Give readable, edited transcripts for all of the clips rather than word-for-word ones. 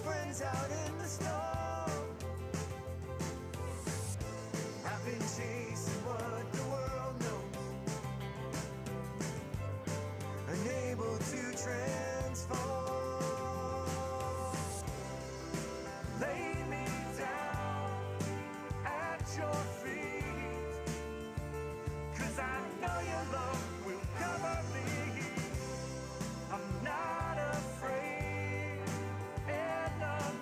best friends out in the snow. I've been chasing what the world knows, unable to transform. Lay me down at your feet, 'cause I know your love will cover me. I'm not afraid, enemies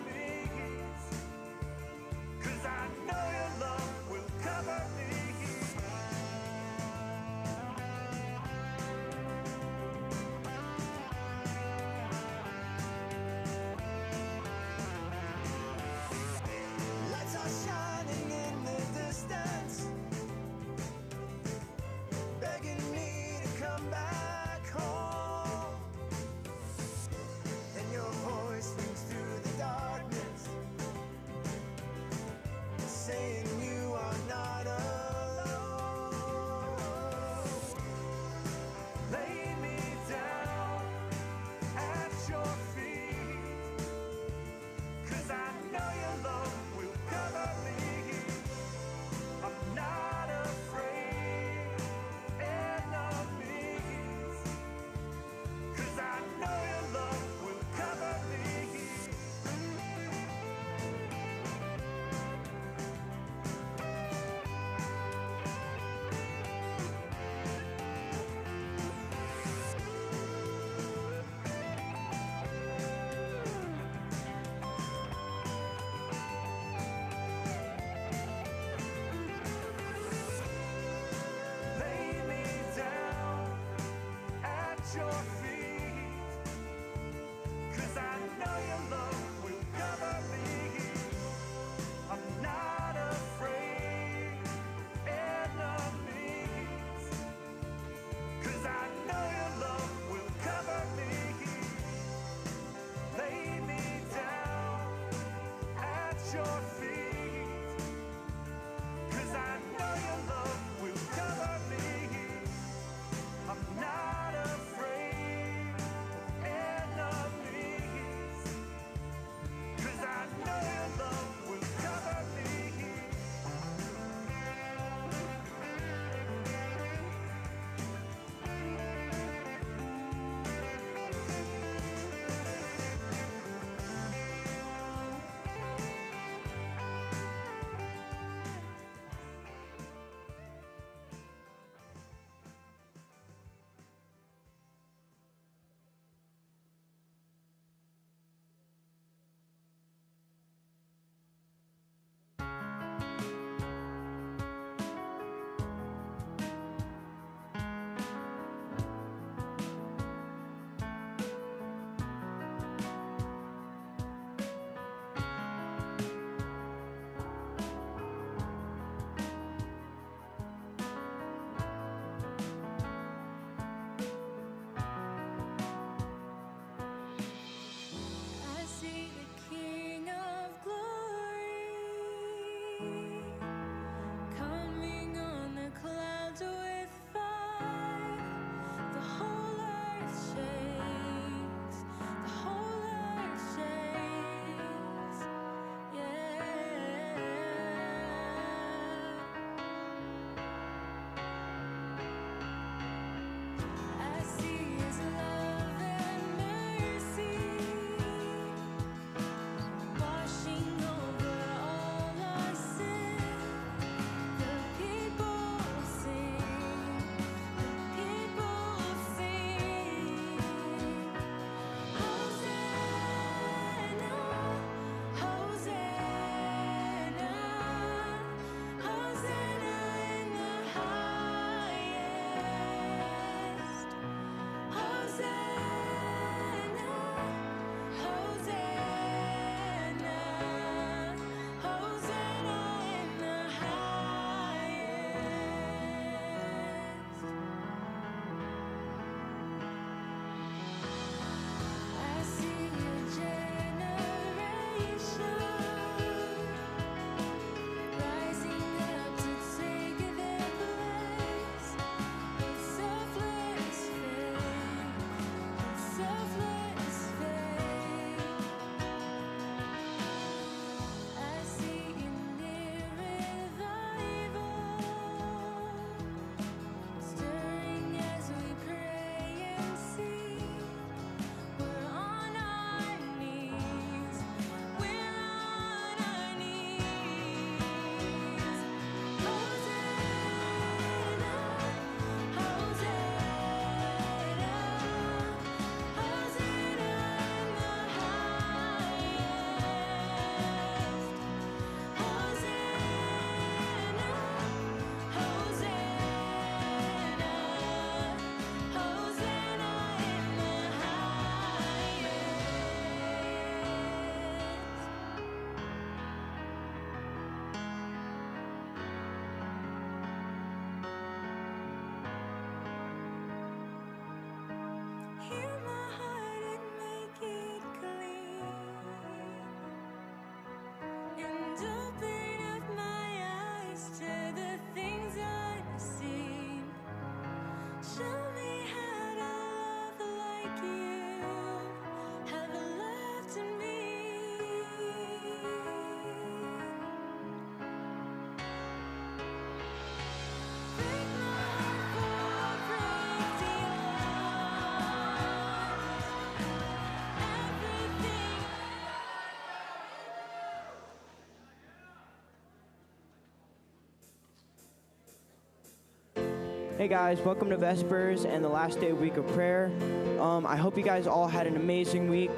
Hey guys, welcome to Vespers and the last day of week of prayer. I hope you guys all had an amazing week.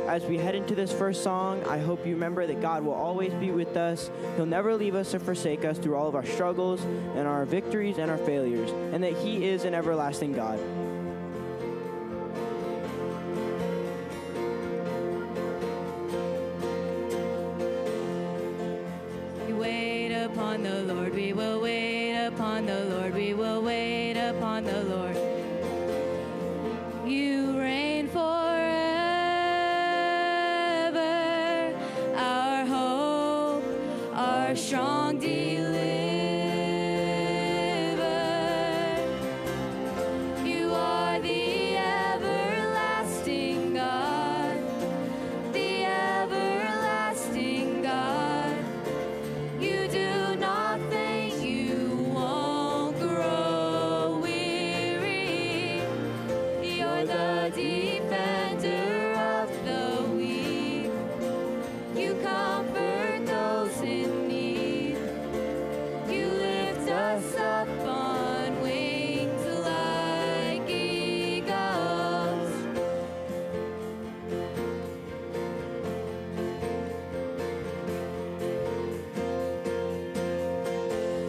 As we head into this first song, I hope you remember that God will always be with us. He'll never leave us or forsake us through all of our struggles and our victories and our failures, and that He is an everlasting God. We wait upon the Lord, we will wait upon the Lord, we will wait upon the Lord. You reign forever, our hope, our strong deliverer. You are the everlasting God, the everlasting God. You do not faint, you won't grow weary. You're the defender of the weak. You comfort those in need. You lift us up on wings like eagles.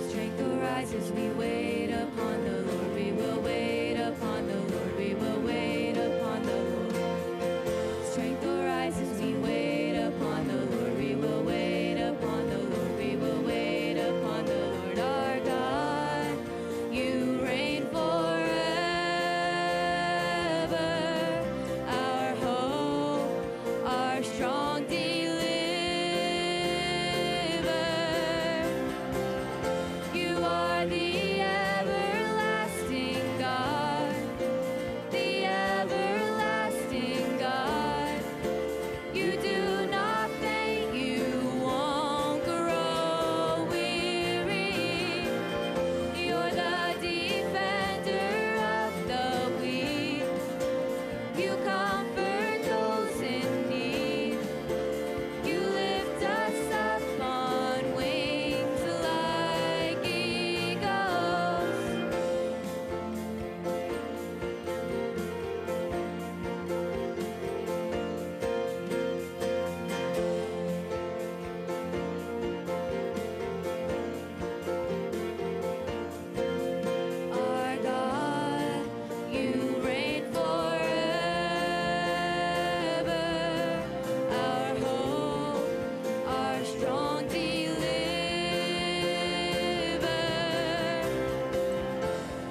Strength arises, we wait upon the Lord. We will wait upon the Lord. We will wait upon the Lord. Strength arises, we wait upon the Lord. We will wait upon the Lord. We will wait upon the Lord our God. You reign forever, our hope, our strong deliverer. You are the everlasting God, the everlasting God. You do not faint, you won't grow weary. You're the defender of the weak. You comfort those in need. You lift us up on wings like eagles. Our God, you reign forever, our hope, our strong deliverer.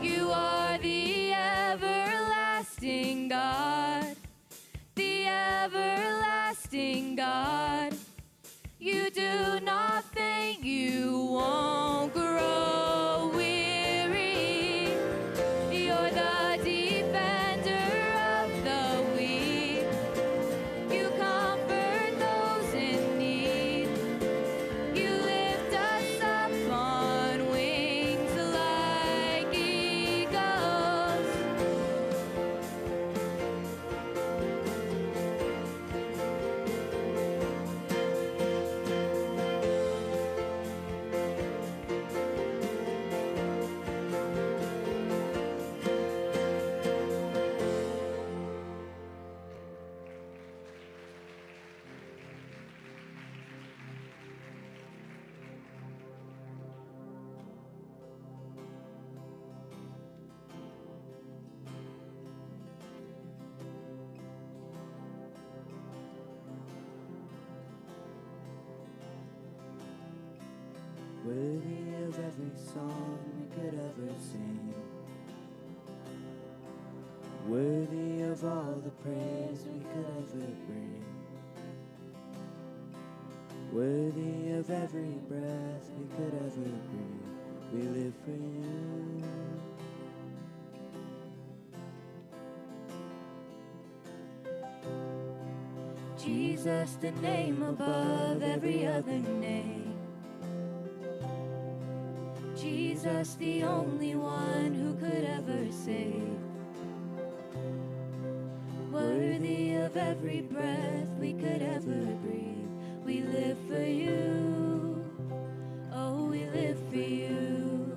You are the everlasting God, the everlasting God. You do not faint, you won't grow weary. You're the defender of the weak. You comfort those in need. You lift us up on wings like eagles. Worthy of every song we could ever sing. Worthy of all the praise we could ever bring. Worthy of every breath we could ever breathe. We live for you. Jesus, the name above every other name. Jesus, the only one who could ever save. Worthy of every breath we could ever breathe. We live for you. Oh, we live for you.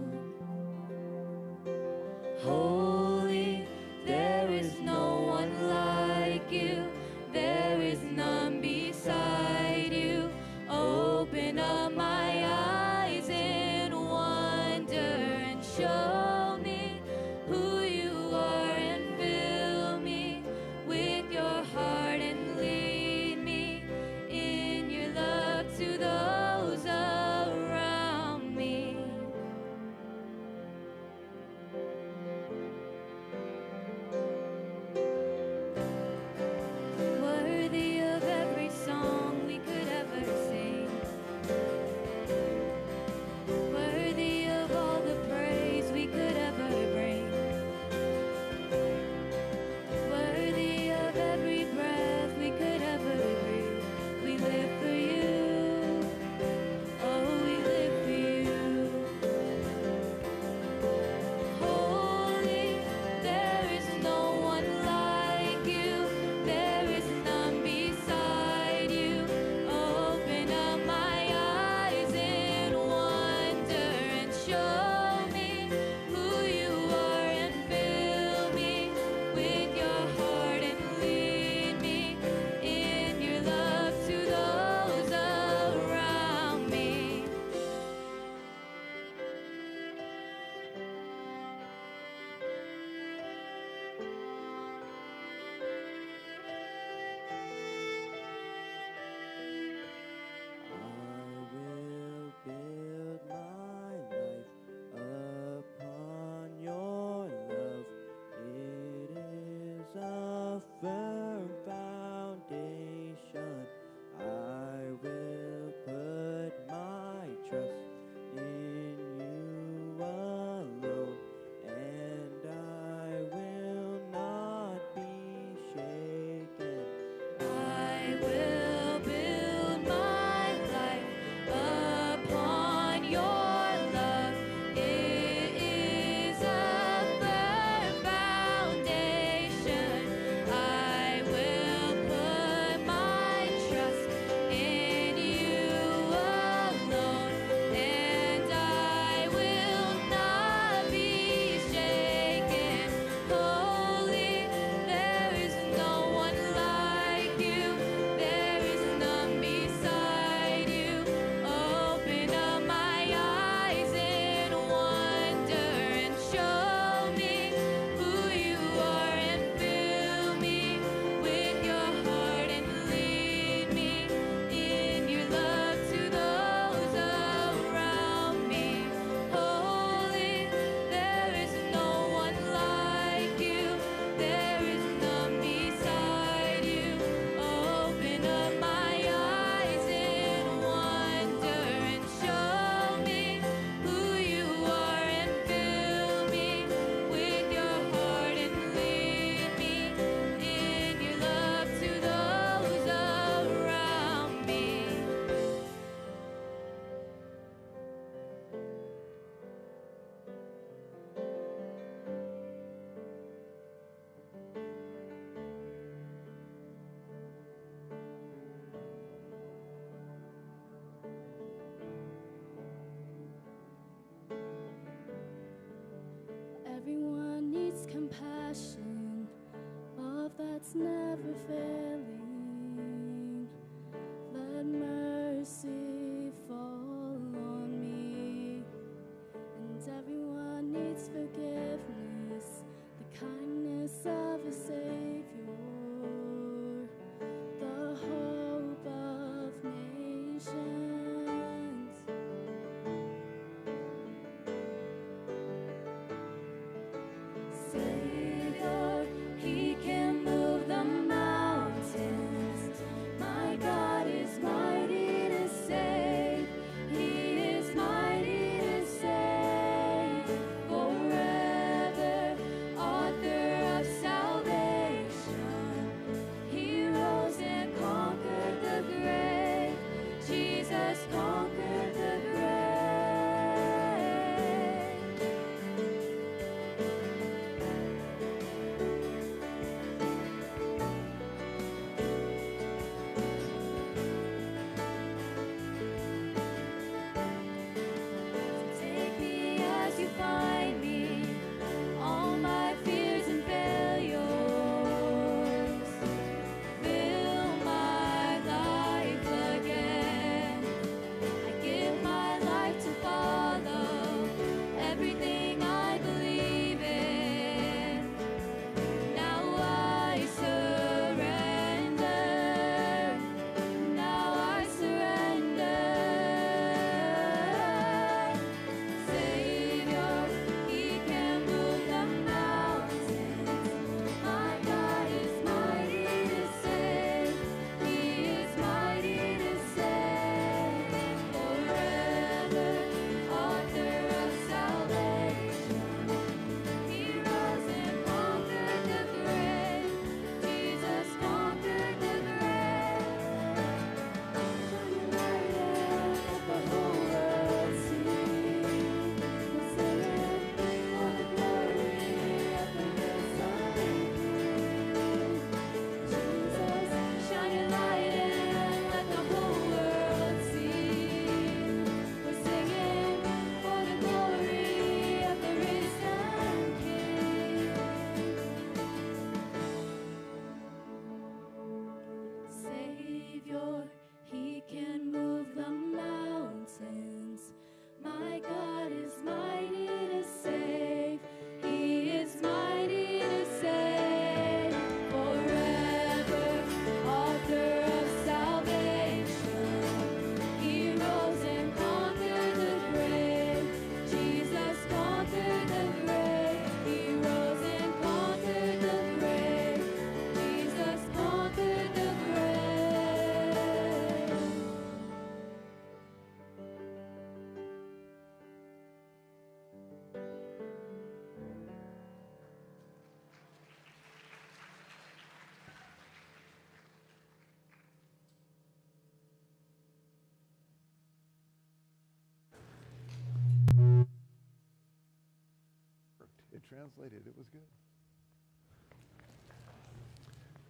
translated. It was good.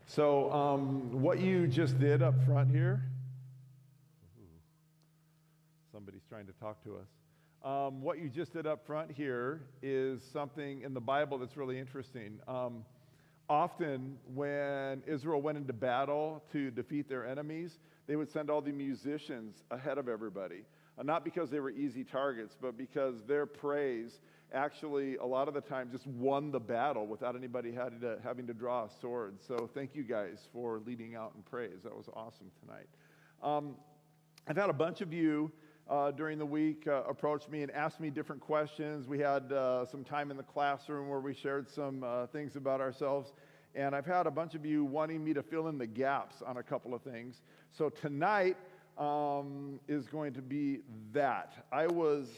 So what you just did up front here, somebody's trying to talk to us. What you just did up front here is something in the Bible that's really interesting. Often when Israel went into battle to defeat their enemies, they would send all the musicians ahead of everybody. Not because they were easy targets, but because their praise actually, a lot of the time, just won the battle without anybody having to draw a sword. So thank you guys for leading out in praise. That was awesome tonight. I've had a bunch of you during the week approach me and ask me different questions. We had some time in the classroom where we shared some things about ourselves. And I've had a bunch of you wanting me to fill in the gaps on a couple of things. So tonight is going to be that. I was,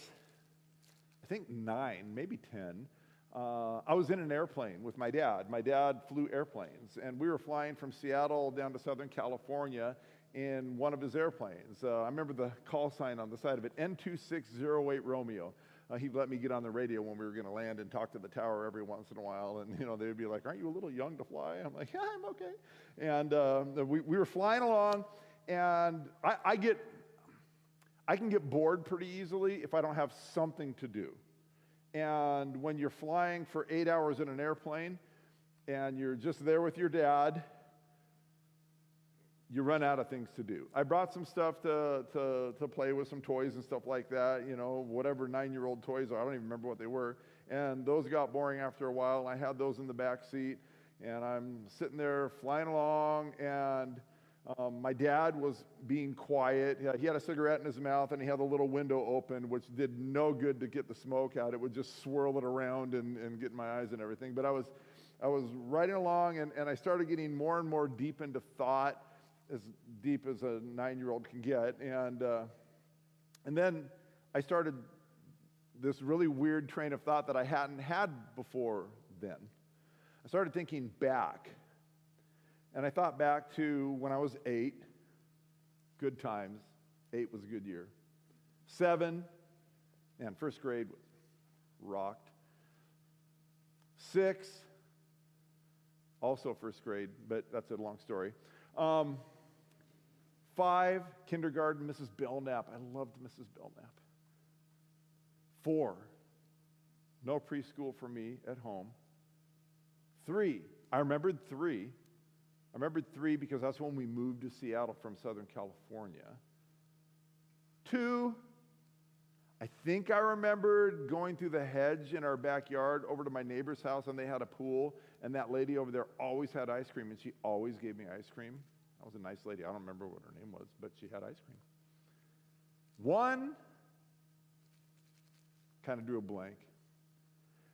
I think 9, maybe 10. I was in an airplane with my dad. My dad flew airplanes, and we were flying from Seattle down to Southern California in one of his airplanes. I remember the call sign on the side of it, N2608 Romeo. He'd let me get on the radio when we were going to land and talk to the tower every once in a while, and they'd be like, "Aren't you a little young to fly?" I'm like, "Yeah, I'm okay." And we were flying along, and I can get bored pretty easily if I don't have something to do. And when you're flying for 8 hours in an airplane, and you're just there with your dad, you run out of things to do. I brought some stuff to play with, some toys and stuff like that, whatever 9-year-old toys are. I don't even remember what they were. And those got boring after a while, and I had those in the back seat. And I'm sitting there flying along, and my dad was being quiet. He had a cigarette in his mouth, and he had the little window open, which did no good to get the smoke out. It would just swirl it around and get in my eyes and everything. But I was riding along, and I started getting more and more deep into thought, as deep as a 9-year-old can get. And then I started this really weird train of thought that I hadn't had before then. I started thinking back. And I thought back to when I was 8, good times. 8 was a good year. 7, and first grade was rocked. 6, also first grade, but that's a long story. 5, kindergarten, Mrs. Belknap. I loved Mrs. Belknap. 4, no preschool for me at home. 3, I remembered 3 because that's when we moved to Seattle from Southern California. 2, I think I remembered going through the hedge in our backyard over to my neighbor's house, and they had a pool, and that lady over there always had ice cream, and she always gave me ice cream. That was a nice lady. I don't remember what her name was, but she had ice cream. 1, kind of drew a blank.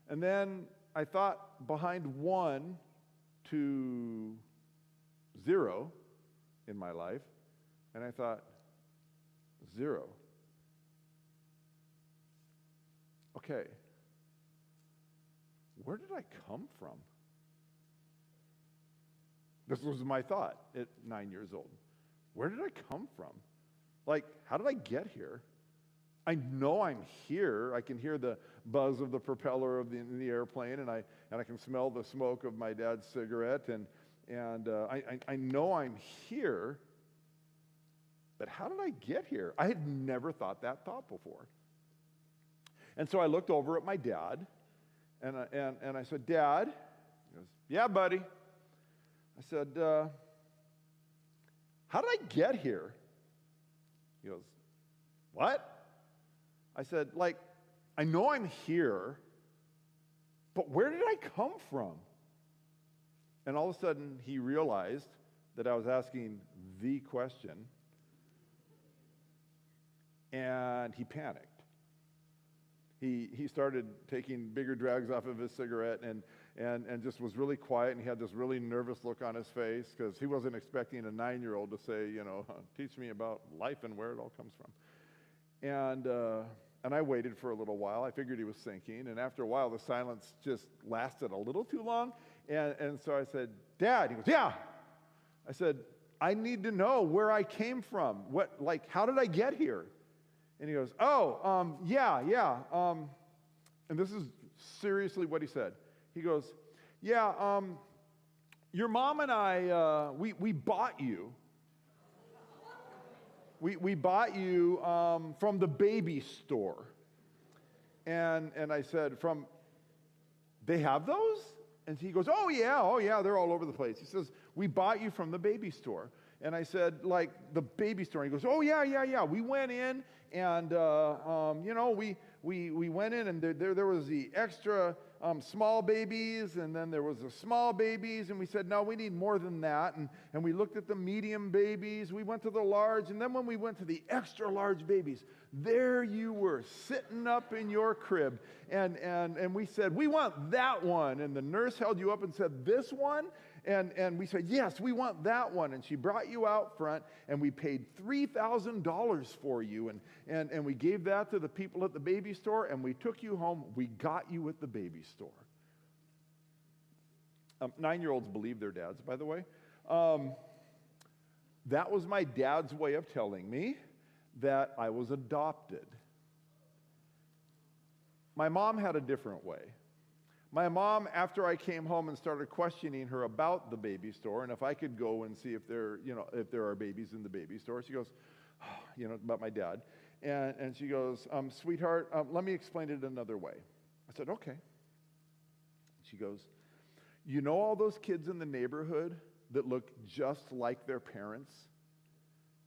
And then I thought behind 1 to 0 in my life, and I thought, 0. Okay, where did I come from? This was my thought at 9 years old. Where did I come from? Like, how did I get here? I know I'm here. I can hear the buzz of the propeller of the airplane, and I can smell the smoke of my dad's cigarette, and I know I'm here, but how did I get here? I had never thought that thought before. And so I looked over at my dad, and I said, "Dad," he goes, "Yeah, buddy." I said, "How did I get here?" He goes, "What?" I said, I know I'm here, but where did I come from? And all of a sudden, he realized that I was asking the question, and he panicked. He started taking bigger drags off of his cigarette and just was really quiet, and he had this really nervous look on his face because he wasn't expecting a 9-year-old to say, "Teach me about life and where it all comes from." And I waited for a little while. I figured he was thinking, and after a while, the silence just lasted a little too long. And so I said, "Dad," he goes, "Yeah." I said, "I need to know where I came from. How did I get here?" And he goes, "Oh, yeah. And this is seriously what he said. He goes, yeah, your mom and I, we bought you. We bought you from the baby store. And I said, they have those? And he goes, oh yeah, they're all over the place. He says, we bought you from the baby store. And I said, like the baby store? And he goes, oh yeah. We went in and, we went in and there was the extra small babies, and then there was the small babies, and we said, no, we need more than that. And we looked at the medium babies, we went to the large, and then when we went to the extra large babies, there you were sitting up in your crib. And we said, we want that one. And the nurse held you up and said, this one? And we said, yes, we want that one. And she brought you out front, and we paid $3,000 for you. And we gave that to the people at the baby store, and we took you home. We got you at the baby store. 9-year-olds believe their dads, by the way. That was my dad's way of telling me that I was adopted. My mom had a different way. My mom, after I came home and started questioning her about the baby store and if I could go and see if there are babies in the baby store, she goes, about my dad. And she goes, sweetheart, let me explain it another way. I said, okay. She goes, you know all those kids in the neighborhood that look just like their parents?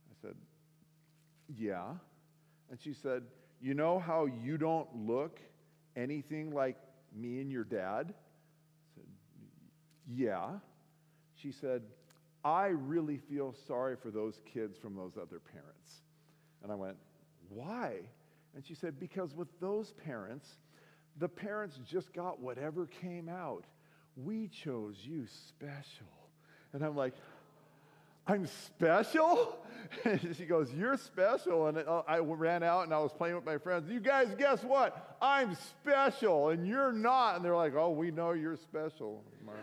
I said, yeah. And she said, you know how you don't look anything like me and your dad? I said, yeah. She said, I really feel sorry for those kids from those other parents. And I went, why? And she said, because with those parents, the parents just got whatever came out. We chose you special. And I'm like, I'm special? And she goes, you're special. And I ran out and I was playing with my friends. You guys, guess what? I'm special and you're not. And they're like, oh, we know you're special, Mark.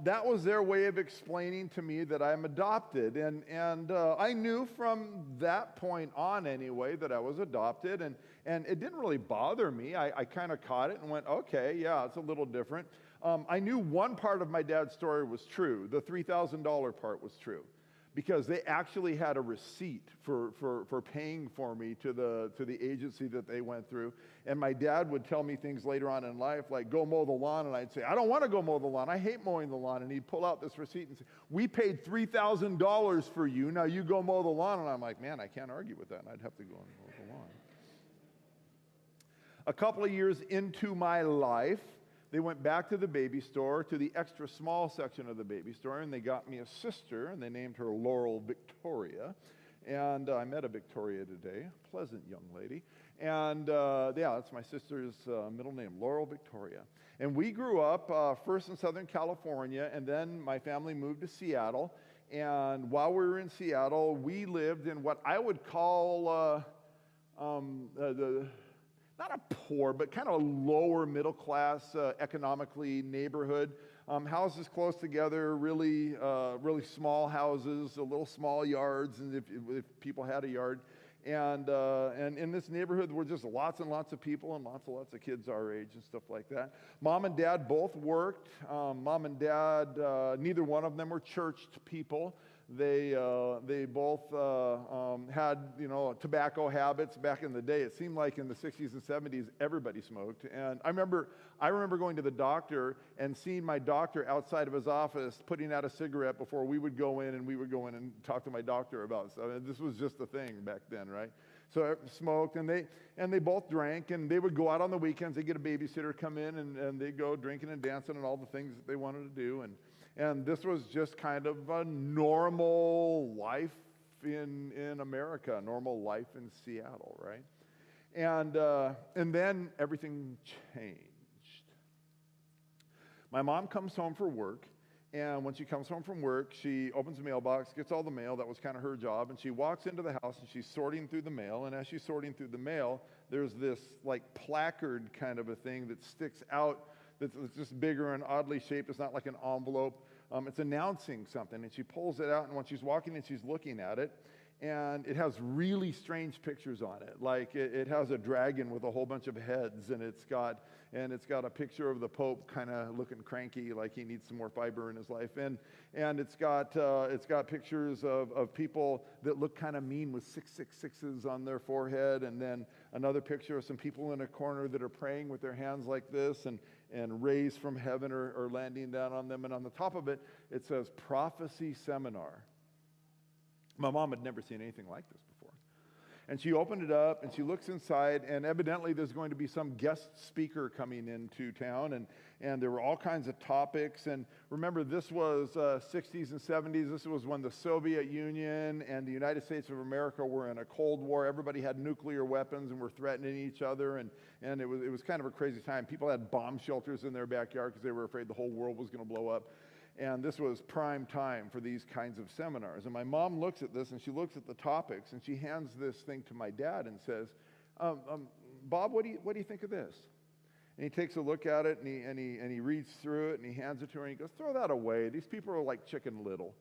That was their way of explaining to me that I'm adopted. And I knew from that point on anyway that I was adopted. And it didn't really bother me. I kind of caught it and went, okay, yeah, it's a little different. I knew one part of my dad's story was true. The $3,000 part was true. Because they actually had a receipt for paying for me to the agency that they went through. And my dad would tell me things later on in life, like, go mow the lawn. And I'd say, I don't want to go mow the lawn. I hate mowing the lawn. And he'd pull out this receipt and say, we paid $3,000 for you. Now you go mow the lawn. And I'm like, man, I can't argue with that. And I'd have to go and mow the lawn. A couple of years into my life, they went back to the baby store, to the extra small section of the baby store, and they got me a sister, and they named her Laurel Victoria. And I met a Victoria today, a pleasant young lady. And that's my sister's middle name, Laurel Victoria. And we grew up first in Southern California, and then my family moved to Seattle. And while we were in Seattle, we lived in what I would call not a poor, but kind of a lower middle class economically neighborhood. Houses close together, really small houses, a little small yards, and if people had a yard. And in this neighborhood, were just lots and lots of people and lots of kids our age and stuff like that. Mom and dad both worked. Mom and dad, neither one of them were churched people. They both had, tobacco habits back in the day. It seemed like in the 60s and 70s, everybody smoked. And I remember going to the doctor and seeing my doctor outside of his office putting out a cigarette before we would go in and talk to my doctor about stuff. And this was just the thing back then, right? So I smoked, and they both drank, and they would go out on the weekends. They'd get a babysitter come in, and they'd go drinking and dancing and all the things that they wanted to do. And this was just kind of a normal life in America, a normal life in Seattle, right? And then everything changed. My mom comes home from work, and when she comes home from work, she opens the mailbox, gets all the mail. That was kind of her job. And she walks into the house, and she's sorting through the mail. And as she's sorting through the mail, there's this like placard kind of a thing that sticks out that's just bigger and oddly shaped. It's not like an envelope. It's announcing something, and she pulls it out, and when she's walking and she's looking at it, and it has really strange pictures on it. Like it has a dragon with a whole bunch of heads, and it's got a picture of the Pope kind of looking cranky, like he needs some more fiber in his life, and it's got pictures of people that look kind of mean with 666s on their forehead, and then another picture of some people in a corner that are praying with their hands like this, and rays from heaven are landing down on them, and on the top of it, it says Prophecy Seminar. My mom had never seen anything like this before. And she opened it up, and she looks inside, and evidently there's going to be some guest speaker coming into town, and there were all kinds of topics. And remember, this was 60s and 70s. This was when the Soviet Union and the United States of America were in a Cold War. Everybody had nuclear weapons and were threatening each other, and it was kind of a crazy time. People had bomb shelters in their backyard because they were afraid the whole world was going to blow up. And this was prime time for these kinds of seminars. And my mom looks at this, and she looks at the topics, and she hands this thing to my dad and says, Bob, what do you think of this? And he takes a look at it, and he reads through it, and he hands it to her, and he goes, throw that away. These people are like Chicken Little.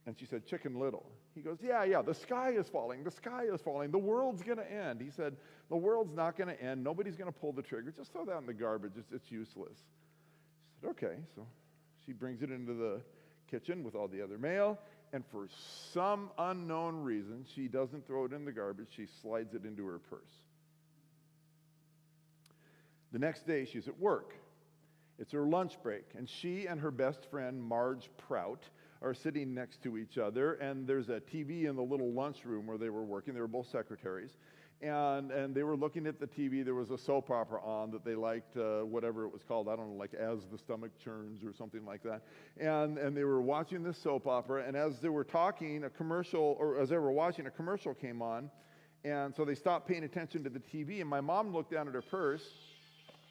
And she said, Chicken Little. He goes, yeah, the sky is falling. The sky is falling. The world's going to end. He said, the world's not going to end. Nobody's going to pull the trigger. Just throw that in the garbage. It's useless. She said, okay. So she brings it into the kitchen with all the other mail, and for some unknown reason, she doesn't throw it in the garbage. She slides it into her purse. The next day, she's at work. It's her lunch break, and she and her best friend, Marge Prout, are sitting next to each other, and there's a TV in the little lunchroom where they were working. They were both secretaries. And they were looking at the TV. There was a soap opera on that they liked, whatever it was called. I don't know, like As the Stomach Churns or something like that. And they were watching this soap opera. And as they were talking, as they were watching, a commercial came on. And so they stopped paying attention to the TV. And my mom looked down at her purse.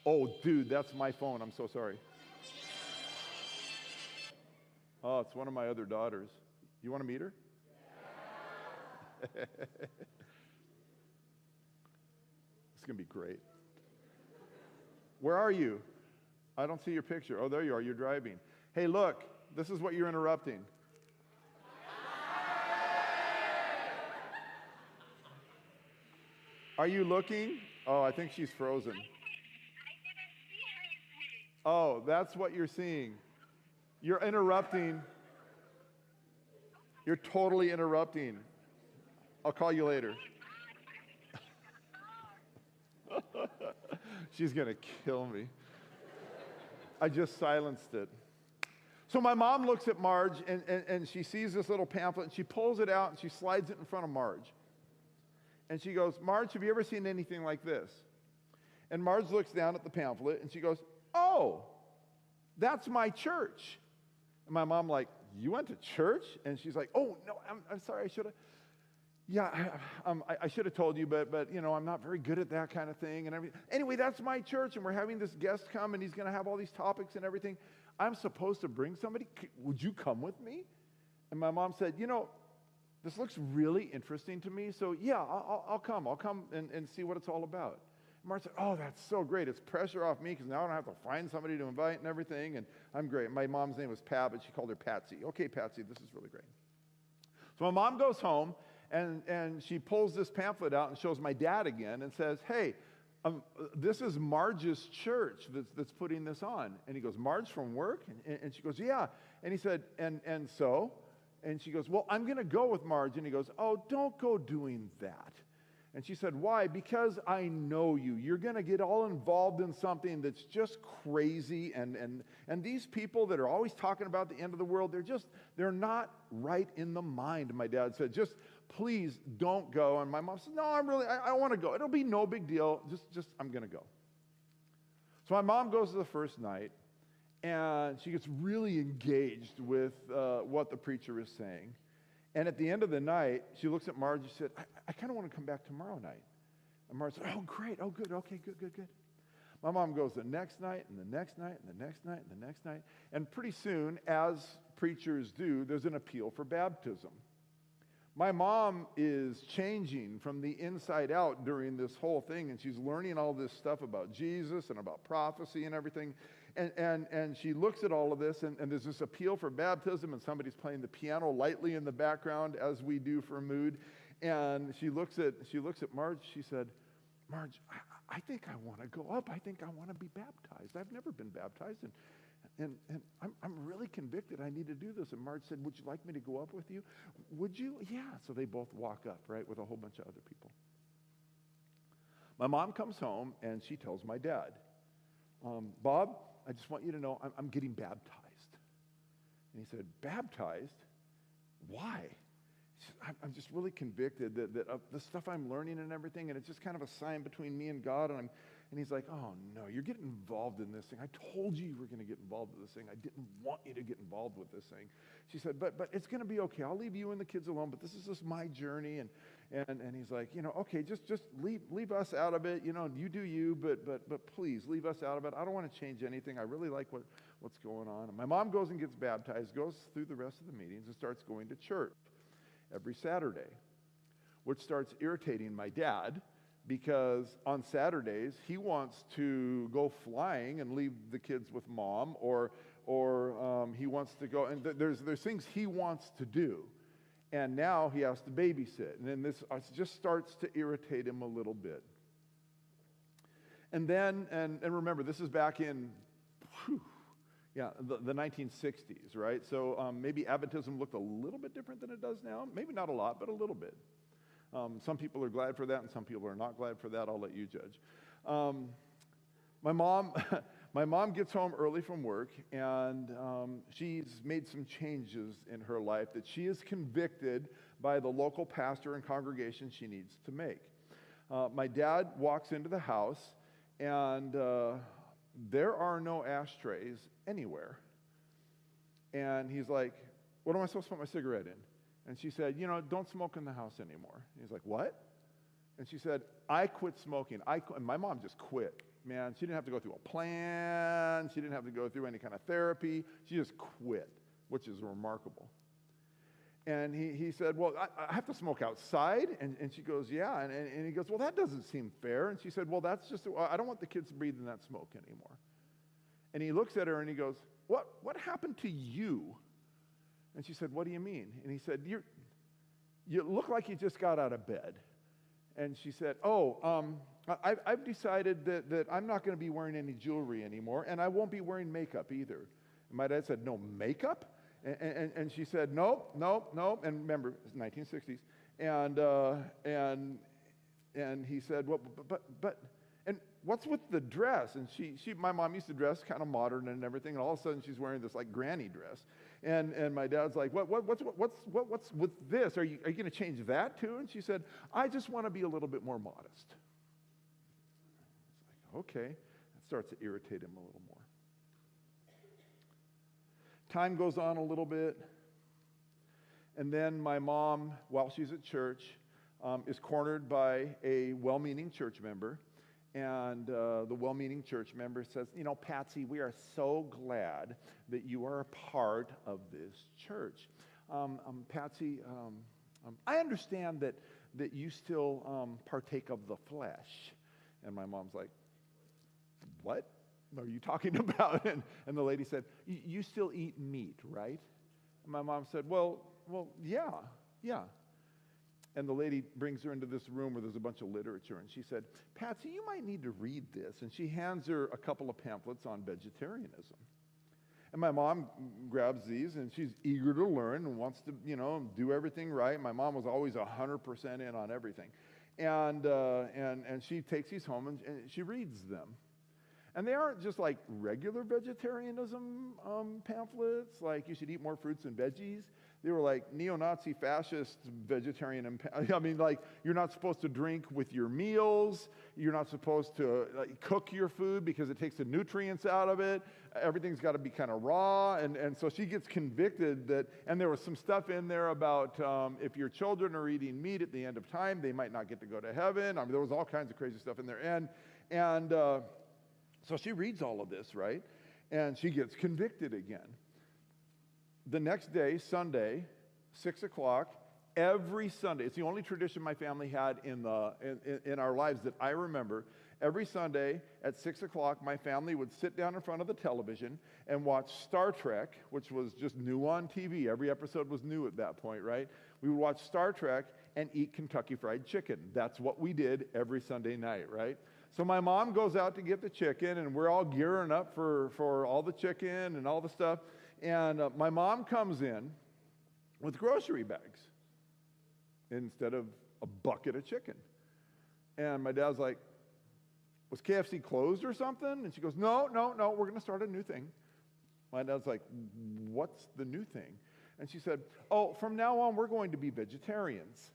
Oh, dude, that's my phone. I'm so sorry. Oh, it's one of my other daughters. You want to meet her? It's going to be great. Where are you? I don't see your picture. Oh, there you are. You're driving. Hey, look. This is what you're interrupting. Are you looking? Oh, I think she's frozen. Oh, that's what you're seeing. You're interrupting. You're totally interrupting. I'll call you later. She's going to kill me. I just silenced it. So my mom looks at Marge, and she sees this little pamphlet, and she pulls it out, and she slides it in front of Marge. And she goes, Marge, have you ever seen anything like this? And Marge looks down at the pamphlet, and she goes, oh, that's my church. And my mom like, you went to church? And she's like, oh, no, I'm sorry, I should have. Yeah, I should have told you, but you know, I'm not very good at that kind of thing and everything. Anyway, that's my church, and we're having this guest come, and he's going to have all these topics and everything. I'm supposed to bring somebody. Would you come with me? And my mom said, you know, this looks really interesting to me, so yeah, I'll come. I'll come and see what it's all about. And Marge said, oh, that's so great. It's pressure off me because now I don't have to find somebody to invite and everything, and I'm great. My mom's name was Pat, but she called her Patsy. Okay, Patsy, this is really great. So my mom goes home, and she pulls this pamphlet out and shows my dad again and says, hey, this is Marge's church that's putting this on. And he goes, Marge from work? And she goes, yeah. And he said, and so? And she goes, well, I'm going to go with Marge. And he goes, oh, don't go doing that. And she said, why? Because I know you. You're going to get all involved in something that's just crazy. And these people that are always talking about the end of the world, they're not right in the mind, my dad said. Just please don't go. And my mom said, no, I want to go. It'll be no big deal. Just I'm going to go. So my mom goes to the first night, and she gets really engaged with what the preacher is saying. And at the end of the night, she looks at Marge and said, I kind of want to come back tomorrow night. And Marge said, oh, great. Oh, good. Okay, good. My mom goes the next night, and the next night, and the next night, and the next night. And pretty soon, as preachers do, there's an appeal for baptism. My mom is changing from the inside out during this whole thing, and she's learning all this stuff about Jesus and about prophecy and everything. And she looks at all of this, and there's this appeal for baptism, and somebody's playing the piano lightly in the background, as we do for mood. And she looks at Marge. She said, Marge, I think I want to go up. I think I want to be baptized. I've never been baptized, and I'm really convicted I need to do this. And Marge said, would you like me to go up with you? Would you? Yeah. So they both walk up, right, with a whole bunch of other people. My mom comes home, and she tells my dad, Bob, I just want you to know I'm getting baptized. And he said, baptized? Why? He said, I'm just really convicted that the stuff I'm learning and everything, and it's just kind of a sign between me and God. And he's like, oh, no, you're getting involved in this thing. I told you were going to get involved with this thing. I didn't want you to get involved with this thing. She said, but it's going to be okay. I'll leave you and the kids alone, but this is just my journey. And he's like, okay, just leave us out of it. You do you, but please leave us out of it. I don't want to change anything. I really like what's going on. And my mom goes and gets baptized, goes through the rest of the meetings, and starts going to church every Saturday, which starts irritating my dad, because on Saturdays he wants to go flying and leave the kids with mom, or he wants to go, and there's things he wants to do, and now he has to babysit, and then this just starts to irritate him a little bit. And then, and remember, this is back in, the 1960s, right? So maybe Adventism looked a little bit different than it does now. Maybe not a lot, but a little bit. Some people are glad for that, and some people are not glad for that. I'll let you judge. My mom gets home early from work, and she's made some changes in her life that she is convicted by the local pastor and congregation she needs to make. My dad walks into the house, and there are no ashtrays anywhere. And he's like, what am I supposed to put my cigarette in? And she said, don't smoke in the house anymore. And he's like, what? And she said, I quit smoking. And my mom just quit. Man, she didn't have to go through a plan. She didn't have to go through any kind of therapy. She just quit, which is remarkable. And he said, well, I have to smoke outside? And she goes, yeah. And he goes, well, that doesn't seem fair. And she said, well, I don't want the kids breathing that smoke anymore. And he looks at her and he goes, what happened to you? And she said, what do you mean? And he said, you look like you just got out of bed. And she said, I've decided that I'm not going to be wearing any jewelry anymore, and I won't be wearing makeup either. And my dad said, no makeup? And she said, nope. And remember, it's 1960s. And he said, well, but, and what's with the dress? And my mom used to dress kind of modern and everything, and all of a sudden she's wearing this like granny dress. And my dad's like, what's with this? Are you going to change that too? And she said, I just want to be a little bit more modest. It's like, okay. That starts to irritate him a little more. Time goes on a little bit, and then my mom, while she's at church, is cornered by a well-meaning church member, and the well-meaning church member says, Patsy, we are so glad that you are a part of this church. Patsy, I understand that you still partake of the flesh. And my mom's like, what are you talking about? And the lady said, you still eat meat, right? And my mom said, well, yeah. And the lady brings her into this room where there's a bunch of literature, and she said, Patsy, you might need to read this. And she hands her a couple of pamphlets on vegetarianism. And my mom grabs these, and she's eager to learn and wants to, do everything right. My mom was always 100% in on everything. And she takes these home, and she reads them. And they aren't just like regular vegetarianism pamphlets, like you should eat more fruits and veggies. They were like neo-Nazi fascist vegetarian. Like you're not supposed to drink with your meals. You're not supposed to cook your food because it takes the nutrients out of it. Everything's got to be kind of raw. And so she gets convicted that, and there was some stuff in there about if your children are eating meat at the end of time, they might not get to go to heaven. There was all kinds of crazy stuff in there. And so she reads all of this, right? And she gets convicted again. The next day, Sunday, 6 o'clock, every Sunday, it's the only tradition my family had in our lives that I remember. every Sunday at 6 o'clock, my family would sit down in front of the television and watch Star Trek, which was just new on TV. Every episode was new at that point, right? We would watch Star Trek and eat Kentucky Fried Chicken. That's what we did every Sunday night, right? So my mom goes out to get the chicken, and we're all gearing up for all the chicken and all the stuff. And my mom comes in with grocery bags instead of a bucket of chicken. And my dad's like, was KFC closed or something? And she goes, no, we're going to start a new thing. My dad's like, what's the new thing? And she said, oh, from now on, we're going to be vegetarians.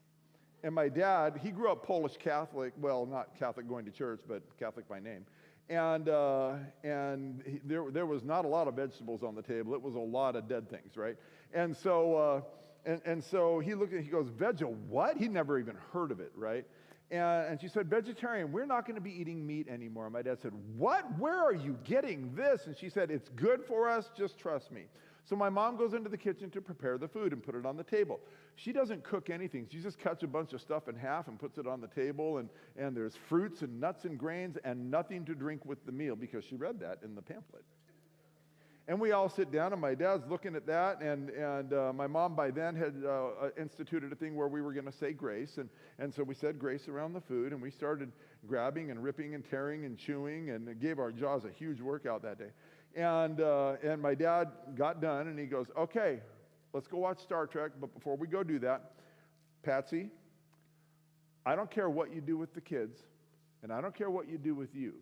And my dad, he grew up Polish Catholic, well, not Catholic going to church, but Catholic by name. And there was not a lot of vegetables on the table. It was a lot of dead things, right? And so he looked at it, he goes, what? He'd never even heard of it, right? And she said, vegetarian, we're not going to be eating meat anymore. My dad said, what? Where are you getting this? And she said, it's good for us, just trust me. So my mom goes into the kitchen to prepare the food and put it on the table. She doesn't cook anything. She just cuts a bunch of stuff in half and puts it on the table, and there's fruits and nuts and grains and nothing to drink with the meal, because she read that in the pamphlet. And we all sit down, and my dad's looking at that, and my mom by then had instituted a thing where we were going to say grace, and so we said grace around the food, and we started grabbing and ripping and tearing and chewing, and it gave our jaws a huge workout that day. And my dad got done, and he goes, okay, let's go watch Star Trek, but before we go do that, Patsy, I don't care what you do with the kids, and I don't care what you do with you,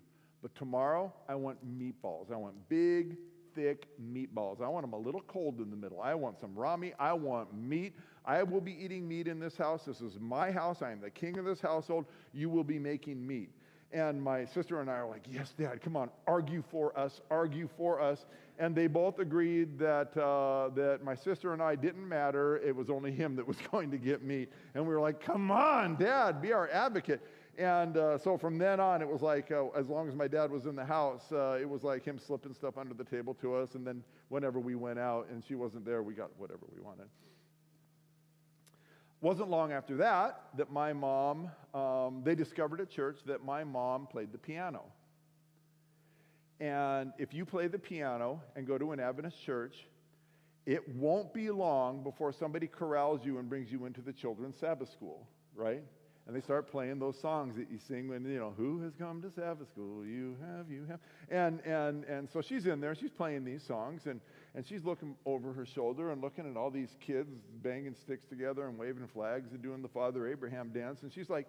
but tomorrow I want meatballs. I want big, thick meatballs. I want them a little cold in the middle. I want some raw meat. I want meat. I will be eating meat in this house. This is my house. I am the king of this household. You will be making meat. And my sister and I are like, yes, Dad, come on, argue for us, argue for us. And they both agreed that my sister and I didn't matter. It was only him that was going to get meat. And we were like, come on, Dad, be our advocate. And so from then on, it was like, as long as my dad was in the house, it was like him slipping stuff under the table to us. And then whenever we went out and she wasn't there, we got whatever we wanted. Wasn't long after that my mom, they discovered at church that my mom played the piano. And if you play the piano and go to an Adventist church, it won't be long before somebody corrals you and brings you into the children's Sabbath school, right? And they start playing those songs that you sing when, who has come to Sabbath school? You have. And so she's in there, she's playing these songs, and she's looking over her shoulder and looking at all these kids banging sticks together and waving flags and doing the Father Abraham dance. And she's like,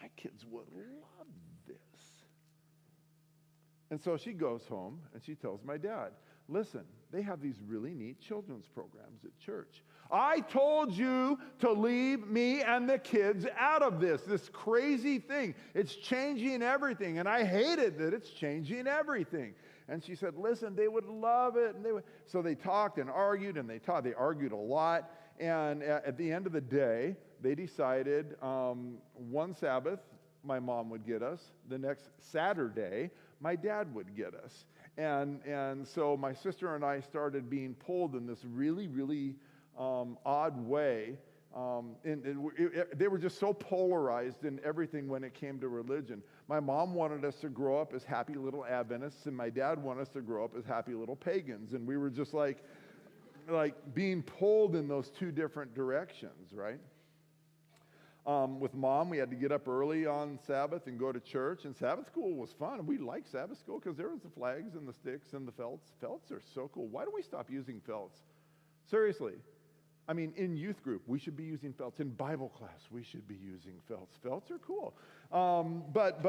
my kids would love this. And so she goes home and she tells my dad, listen, they have these really neat children's programs at church. I told you to leave me and the kids out of this crazy thing. It's changing everything, and I hated that it's changing everything. And she said, listen, they would love it. And so they talked and argued, and they argued a lot. And at the end of the day, they decided one Sabbath, my mom would get us. The next Saturday, my dad would get us. And so my sister and I started being pulled in this really, really odd way. They were just so polarized in everything when it came to religion. My mom wanted us to grow up as happy little Adventists, and my dad wanted us to grow up as happy little pagans. And we were just like being pulled in those two different directions, right? With Mom, we had to get up early on Sabbath and go to church, and Sabbath school was fun. We liked Sabbath school because there was the flags and the sticks and the felts. Felts are so cool. Why don't we stop using felts? Seriously. I mean, in youth group, we should be using felts. In Bible class, we should be using felts. Felts are cool. But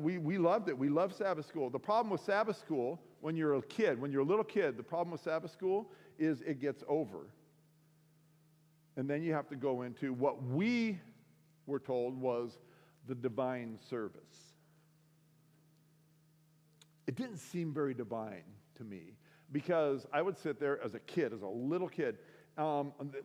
we loved it. We loved Sabbath school. The problem with Sabbath school, when you're a little kid, the problem with Sabbath school is it gets over. And then you have to go into what we were told was the divine service. It didn't seem very divine to me, because I would sit there as a little kid.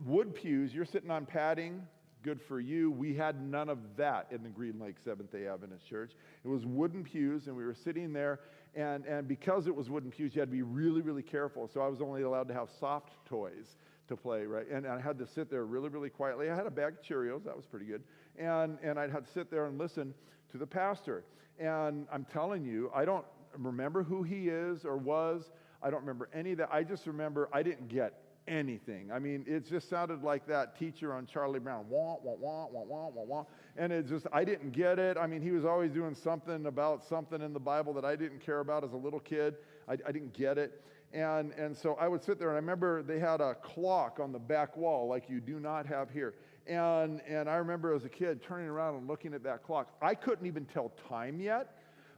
Wood pews, you're sitting on padding, good for you. We had none of that in the Green Lake Seventh-day Adventist Church. It was wooden pews, and we were sitting there, and because it was wooden pews, you had to be really, really careful. So I was only allowed to have soft toys to play, right? And I had to sit there really, really quietly. I had a bag of Cheerios. That was pretty good. And I'd have to sit there and listen to the pastor. And I'm telling you, I don't remember who he is or was. I don't remember any of that. I just remember I didn't get anything. I mean, it just sounded like that teacher on Charlie Brown. Wah, wah, wah, wah, wah, wah, wah. And it just, I didn't get it. I mean, he was always doing something about something in the Bible that I didn't care about as a little kid. I didn't get it. And so I would sit there, and I remember they had a clock on the back wall like you do not have here. And I remember as a kid turning around and looking at that clock. I couldn't even tell time yet,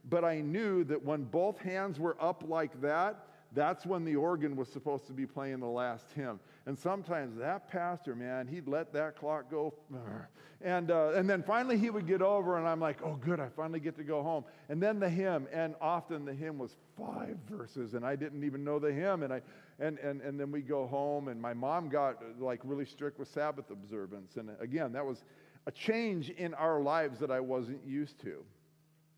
but I knew that when both hands were up like that, that's when the organ was supposed to be playing the last hymn. And sometimes that pastor, man, he'd let that clock go. And then finally he would get over, and I'm like, oh, good, I finally get to go home. And then the hymn, and often the hymn was 5 verses, and I didn't even know the hymn. And then we go home, and my mom got like really strict with Sabbath observance. And again, that was a change in our lives that I wasn't used to.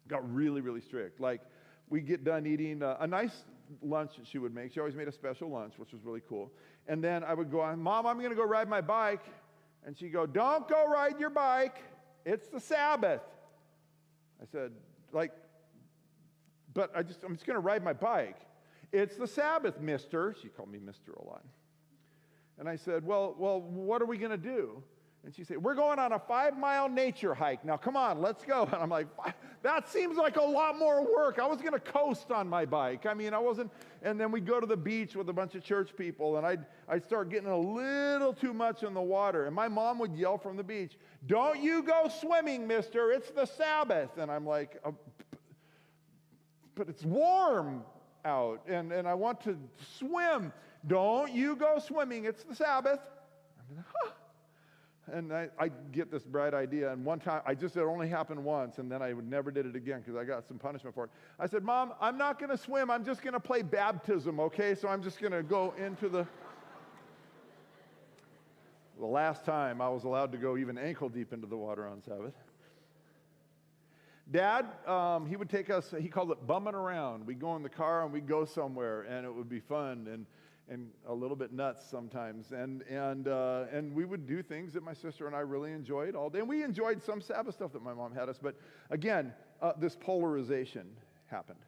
Got really, really strict. Like, we get done eating a nice lunch that she would make. She always made a special lunch, which was really cool. And then I would go on, Mom, I'm going to go ride my bike. And she'd go, don't go ride your bike. It's the Sabbath. I said, but I'm just going to ride my bike. It's the Sabbath, mister. She called me mister a lot. And I said, well, what are we going to do? And she said, we're going on a 5-mile nature hike. Now, come on, let's go. And I'm like, that seems like a lot more work. I was going to coast on my bike. I mean, I wasn't. And then we'd go to the beach with a bunch of church people, and I'd start getting a little too much in the water. And my mom would yell from the beach, don't you go swimming, mister. It's the Sabbath. And I'm like, but it's warm out, and I want to swim. Don't you go swimming. It's the Sabbath. I'm like, huh. And I get this bright idea, and one time, it only happened once, and then I never did it again because I got some punishment for it. I said, Mom, I'm not going to swim. I'm just going to play baptism, okay? So I'm just going to go into the last time I was allowed to go even ankle deep into the water on Sabbath. Dad, he would take us, he called it bumming around. We'd go in the car, and we'd go somewhere, and it would be fun, and a little bit nuts sometimes. And we would do things that my sister and I really enjoyed all day. And we enjoyed some Sabbath stuff that my mom had us. But again, this polarization happened.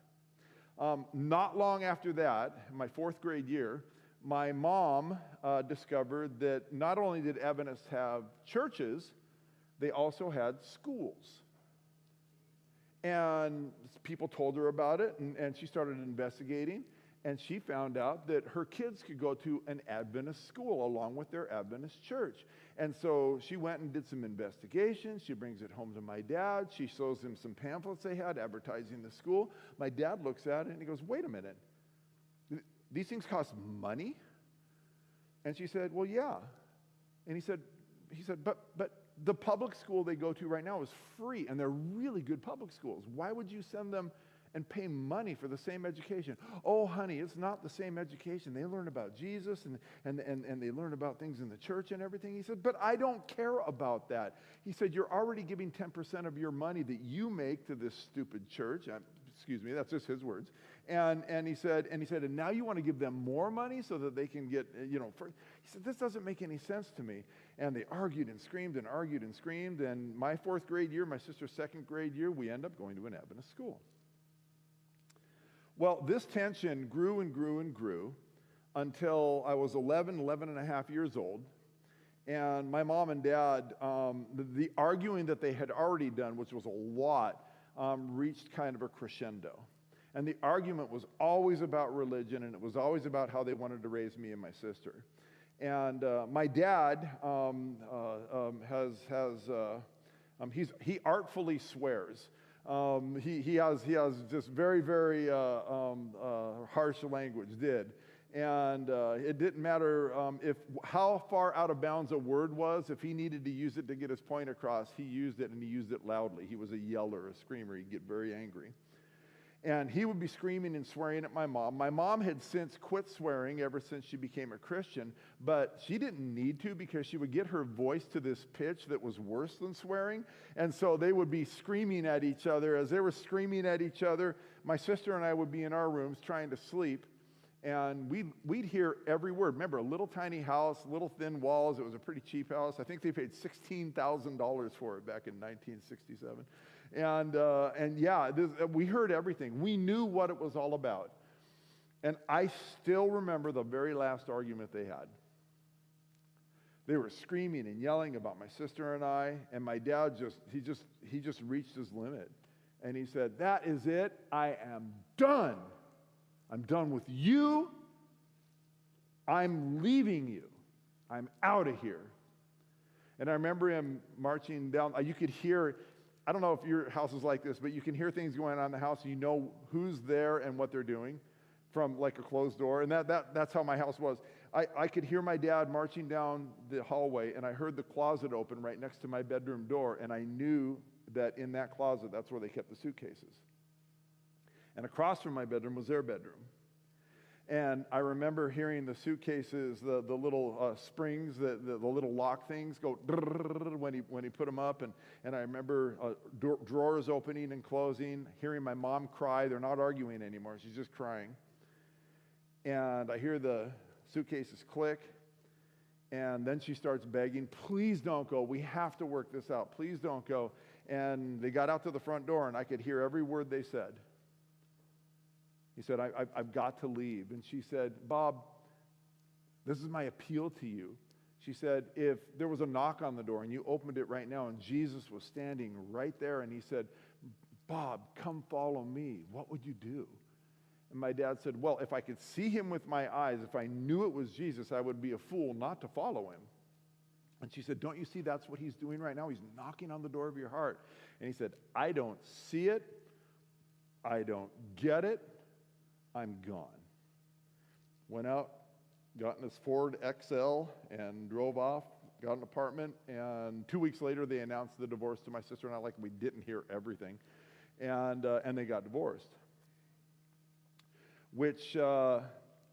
Not long after that, in my 4th grade year, my mom discovered that not only did Adventists have churches, they also had schools. And people told her about it, and she started investigating. And she found out that her kids could go to an Adventist school along with their Adventist church. And so she went and did some investigation. She brings it home to my dad. She shows him some pamphlets they had advertising the school. My dad looks at it and he goes, wait a minute. These things cost money? And she said, well, yeah. And he said, but the public school they go to right now is free, and they're really good public schools. Why would you send them and pay money for the same education? Oh, honey, it's not the same education. They learn about Jesus, and they learn about things in the church and everything. He said, but I don't care about that. He said, you're already giving 10% of your money that you make to this stupid church. Excuse me, that's just his words. And he said, and now you want to give them more money so that they can get, he said, this doesn't make any sense to me. And they argued and screamed and argued and screamed. And my 4th grade year, my sister's 2nd grade year, we end up going to an Adventist school. Well, this tension grew and grew and grew until I was 11 and a half years old. And my mom and dad, the arguing that they had already done, which was a lot, reached kind of a crescendo. And the argument was always about religion, and it was always about how they wanted to raise me and my sister. And my dad he artfully swears. He has just very, very harsh language, and it didn't matter how far out of bounds a word was. If he needed to use it to get his point across, he used it, and he used it loudly. He was a yeller, a screamer. He'd get very angry. And he would be screaming and swearing at my mom. My mom had since quit swearing ever since she became a Christian, but she didn't need to because she would get her voice to this pitch that was worse than swearing. And so they would be screaming at each other. As they were screaming at each other, my sister and I would be in our rooms trying to sleep. And we'd hear every word. Remember, a little tiny house, little thin walls. It was a pretty cheap house. I think they paid $16,000 for it back in 1967. And yeah, we heard everything. We knew what it was all about. And I still remember the very last argument they had. They were screaming and yelling about my sister and I, and my dad just reached his limit. And he said, "That is it. I am done. I'm done with you. I'm leaving you. I'm out of here." And I remember him marching down. You could hear, I don't know if your house is like this, but you can hear things going on in the house. You know who's there and what they're doing from like a closed door. And that's how my house was. I could hear my dad marching down the hallway, and I heard the closet open right next to my bedroom door, and I knew that in that closet, that's where they kept the suitcases. And across from my bedroom was their bedroom. And I remember hearing the suitcases, the little springs, the little lock things go when he put them up. And I remember drawers opening and closing, hearing my mom cry. They're not arguing anymore. She's just crying. And I hear the suitcases click. And then she starts begging, "Please don't go. We have to work this out. Please don't go." And they got out to the front door, and I could hear every word they said. He said, I've got to leave. And she said, "Bob, this is my appeal to you." She said, "If there was a knock on the door and you opened it right now and Jesus was standing right there and he said, 'Bob, come follow me,' what would you do?" And my dad said, "Well, if I could see him with my eyes, if I knew it was Jesus, I would be a fool not to follow him." And she said, "Don't you see that's what he's doing right now? He's knocking on the door of your heart." And he said, "I don't see it. I don't get it. I'm gone." Went out, got in his Ford XL, and drove off, got an apartment. And 2 weeks later, they announced the divorce to my sister and I, like we didn't hear everything. And they got divorced, which I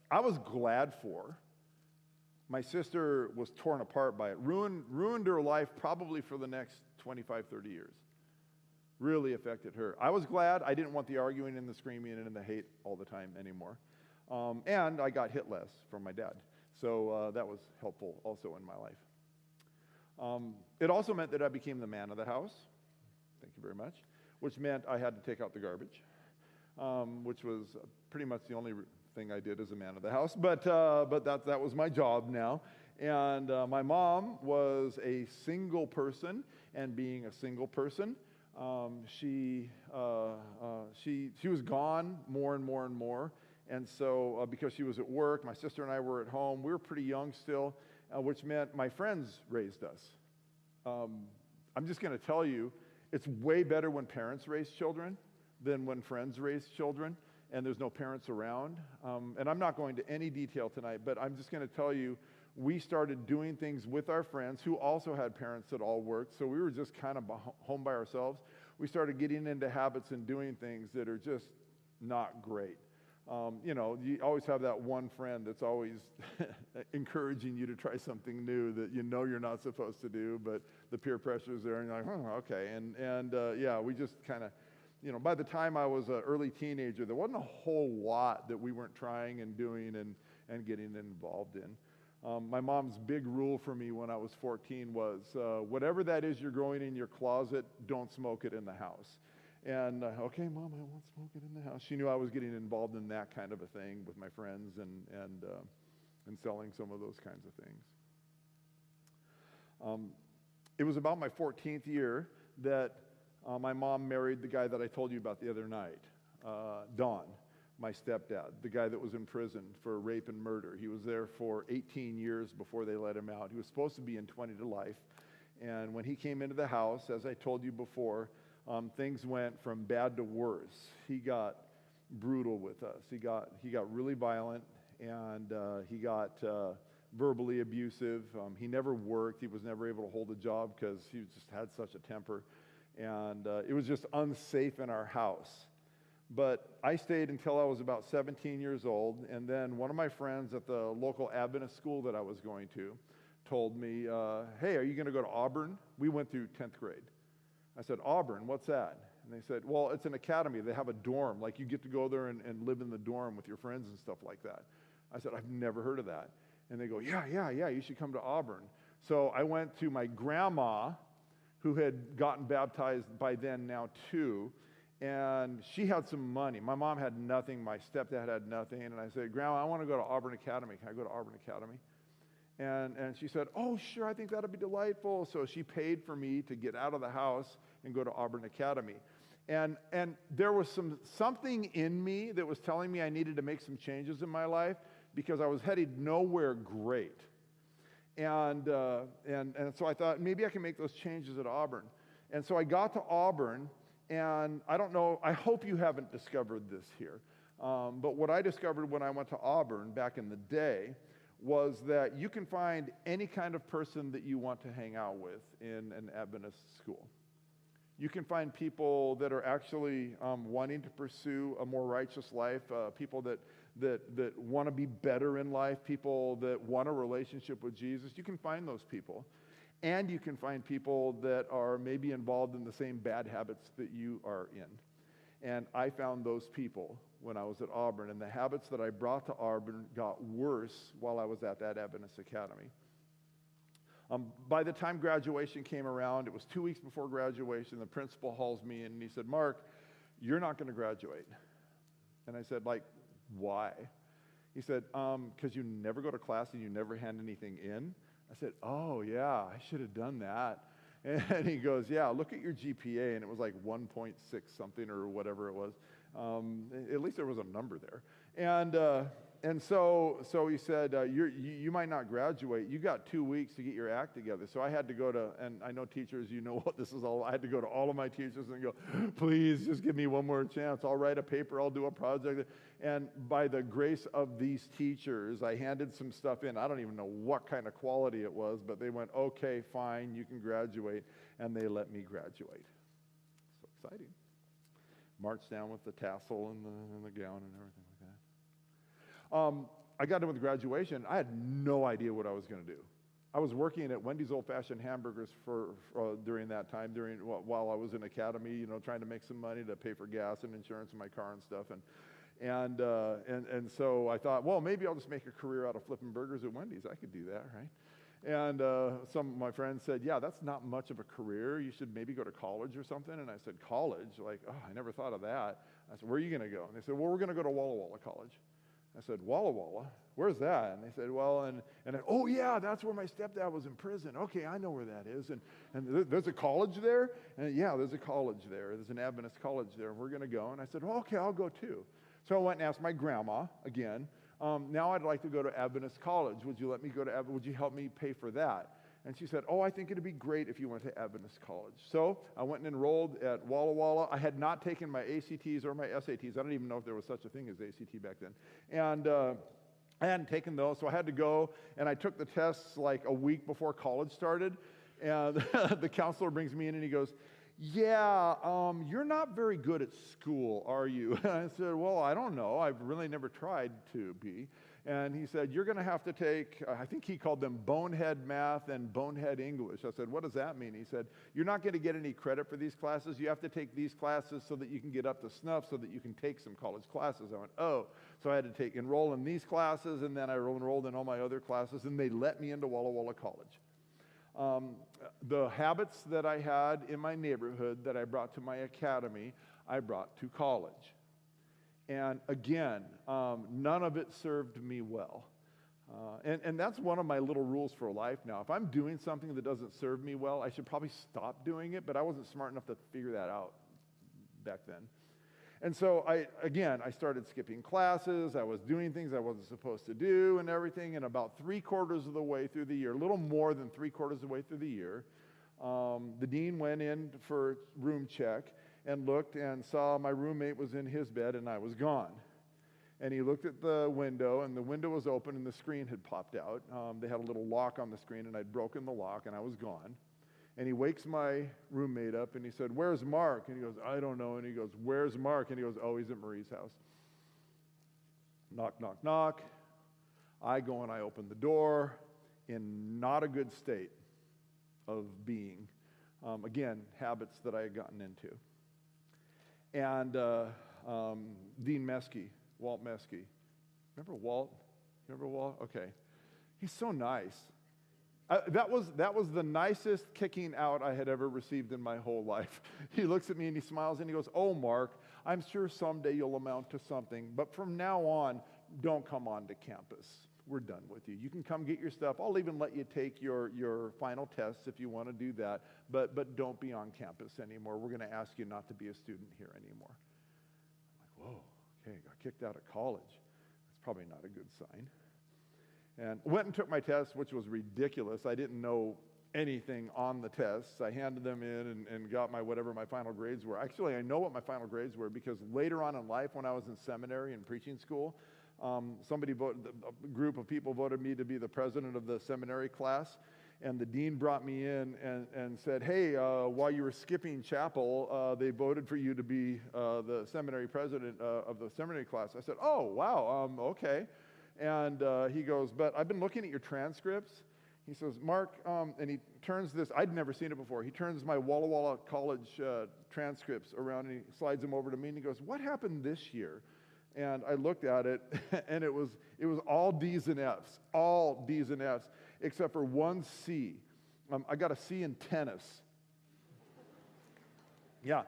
was glad for. My sister was torn apart by it, ruined her life probably for the next 25, 30 years. Really affected her. I was glad. I didn't want the arguing and the screaming and the hate all the time anymore. And I got hit less from my dad. So that was helpful also in my life. It also meant that I became the man of the house. Thank you very much. Which meant I had to take out the garbage, which was pretty much the only thing I did as a man of the house. But that was my job now. And my mom was a single person, and being a single person, she was gone more and more and more. And so because she was at work, my sister and I were at home. We were pretty young still, which meant my friends raised us. I'm just going to tell you, it's way better when parents raise children than when friends raise children and there's no parents around. And I'm not going to any detail tonight, but I'm just going to tell you, we started doing things with our friends who also had parents that all worked, so we were just kind of home by ourselves. We started getting into habits and doing things that are just not great. You always have that one friend that's always encouraging you to try something new that you know you're not supposed to do, but the peer pressure is there, and you're like, "Oh, okay." Yeah, we just kind of, by the time I was an early teenager, there wasn't a whole lot that we weren't trying and doing and getting involved in. My mom's big rule for me when I was 14 was, whatever that is you're growing in your closet, don't smoke it in the house. And, "Okay, Mom, I won't smoke it in the house." She knew I was getting involved in that kind of a thing with my friends and selling some of those kinds of things. It was about my 14th year that my mom married the guy that I told you about the other night, Don, my stepdad, the guy that was in prison for rape and murder. He was there for 18 years before they let him out. He was supposed to be in 20 to life. And when he came into the house, as I told you before, things went from bad to worse. He got brutal with us. He got really violent, and he got verbally abusive. He never worked. He was never able to hold a job because he just had such a temper. And it was just unsafe in our house. But I stayed until I was about 17 years old, and then one of my friends at the local Adventist school that I was going to told me, "Hey, are you going to go to Auburn?" We went through 10th grade. I said, "Auburn, what's that?" And they said, "Well, it's an academy. They have a dorm. Like, you get to go there and live in the dorm with your friends and stuff like that." I said, I've never heard of that. And they go, yeah, you should come to Auburn. So I went to my grandma, who had gotten baptized by then now too, and she had some money. My mom had nothing. My stepdad had nothing. And I said, Grandma, I want to go to Auburn Academy. Can I go to Auburn Academy? And she said, oh, sure, I think that'll be delightful. So she paid for me to get out of the house and go to Auburn Academy. And there was something in me that was telling me I needed to make some changes in my life because I was headed nowhere great. And so I thought, maybe I can make those changes at Auburn. And so I got to Auburn, and I don't know, I hope you haven't discovered this here. But what I discovered when I went to Auburn back in the day was that you can find any kind of person that you want to hang out with in an Adventist school. You can find people that are actually wanting to pursue a more righteous life, people that want to be better in life, people that want a relationship with Jesus. You can find those people. And you can find people that are maybe involved in the same bad habits that you are in. And I found those people when I was at Auburn, and the habits that I brought to Auburn got worse while I was at that Adventist Academy. By the time graduation came around, it was 2 weeks before graduation, the principal hauls me in and he said, Mark, you're not going to graduate. And I said, like, why? He said, because you never go to class and you never hand anything in. I said, oh, yeah, I should have done that. And he goes, yeah, look at your GPA. And it was like 1.6 something or whatever it was. At least there was a number there. And so he said, you might not graduate. You got 2 weeks to get your act together. So I had to go to, and I know teachers, you know what this is all. I had to go to all of my teachers and go, please just give me one more chance. I'll write a paper. I'll do a project. And by the grace of these teachers, I handed some stuff in. I don't even know what kind of quality it was, but they went, okay, fine, you can graduate. And they let me graduate. So exciting. Marched down with the tassel and the gown and everything like that. I got done with graduation. I had no idea what I was going to do. I was working at Wendy's Old Fashioned Hamburgers for during that time, while I was in academy, you know, trying to make some money to pay for gas and insurance in my car and stuff. And so I thought, well, maybe I'll just make a career out of flipping burgers at Wendy's. I could do that, right? And some of my friends said, yeah, that's not much of a career. You should maybe go to college or something. And I said, college? Like, oh, I never thought of that. I said, where are you going to go? And they said, well, we're going to go to Walla Walla College. I said, Walla Walla? Where's that? And they said, well, oh, yeah, that's where my stepdad was in prison. Okay, I know where that is. And there's a college there? And yeah, there's a college there. There's an Adventist college there. We're going to go. And I said, well, okay, I'll go too. So I went and asked my grandma again, now I'd like to go to Adventist college. Would you let me go to Adventist? Would you help me pay for that? And she said, oh, I think it'd be great if you went to Adventist college. So I went and enrolled at Walla Walla. I had not taken my ACTs or my SATs. I don't even know if there was such a thing as ACT back then. And I hadn't taken those, so I had to go, and I took the tests like a week before college started. And the counselor brings me in, and he goes, yeah, you're not very good at school, are you? And I said, well, I don't know. I've really never tried to be. And he said, you're going to have to take, I think he called them bonehead math and bonehead English. I said, what does that mean? He said, you're not going to get any credit for these classes. You have to take these classes so that you can get up to snuff so that you can take some college classes. I went, oh. So I had to enroll in these classes, and then I enrolled in all my other classes, and they let me into Walla Walla College. The habits that I had in my neighborhood that I brought to my academy, I brought to college. And again, none of it served me well. And that's one of my little rules for life now. If I'm doing something that doesn't serve me well, I should probably stop doing it, but I wasn't smart enough to figure that out back then. And so I started skipping classes. I was doing things I wasn't supposed to do and everything. And about 3/4 of the way through the year, a little more than 3/4 of the way through the year, the dean went in for room check and looked and saw my roommate was in his bed and I was gone. And he looked at the window, and the window was open and the screen had popped out. They had a little lock on the screen, and I'd broken the lock and I was gone. And he wakes my roommate up, and he said, where's Mark? And he goes, I don't know. And he goes, where's Mark? And he goes, oh, he's at Marie's house. Knock, knock, knock. I go and I open the door in not a good state of being. Again, habits that I had gotten into. And Dean Meskey, Walt Meskey. Remember Walt? Remember Walt? Okay. He's so nice. That was the nicest kicking out I had ever received in my whole life. He looks at me and he smiles and he goes, "Oh, Mark, I'm sure someday you'll amount to something, but from now on, don't come onto campus. We're done with you. You can come get your stuff. I'll even let you take your final tests if you want to do that, but don't be on campus anymore. We're going to ask you not to be a student here anymore." I'm like, whoa, okay, got kicked out of college. That's probably not a good sign. And went and took my test, which was ridiculous. I didn't know anything on the tests. I handed them in and got whatever my final grades were. Actually, I know what my final grades were because later on in life, when I was in seminary and preaching school, a group of people voted me to be the president of the seminary class. And the dean brought me in and said, "Hey, while you were skipping chapel, they voted for you to be the seminary president of the seminary class." I said, "Oh, wow, okay." And he goes, "But I've been looking at your transcripts." He says, "Mark," and he turns this, I'd never seen it before. He turns my Walla Walla College transcripts around and he slides them over to me and he goes, "What happened this year?" And I looked at it and it was all D's and F's, except for one C. I got a C in tennis. Yeah.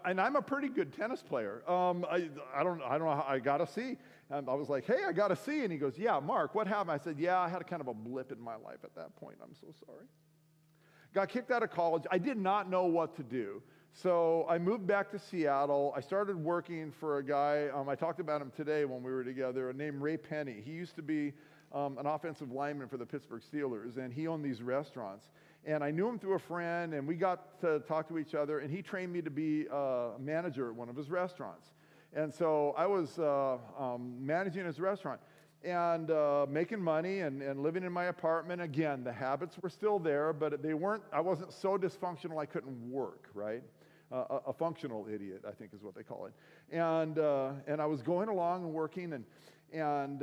And I'm a pretty good tennis player. I don't know how I got a C. And I was like, "Hey, I got a C." And he goes, "Yeah, Mark, what happened?" I said, "Yeah, I had a kind of a blip in my life at that point. I'm so sorry." Got kicked out of college. I did not know what to do. So I moved back to Seattle. I started working for a guy, I talked about him today when we were together, named Ray Penny. He used to be an offensive lineman for the Pittsburgh Steelers, and he owned these restaurants. And I knew him through a friend, and we got to talk to each other, and he trained me to be a manager at one of his restaurants. And so I was managing his restaurant and making money and living in my apartment. Again, the habits were still there, but I wasn't so dysfunctional I couldn't work, right? A functional idiot, I think is what they call it. And I was going along and working, and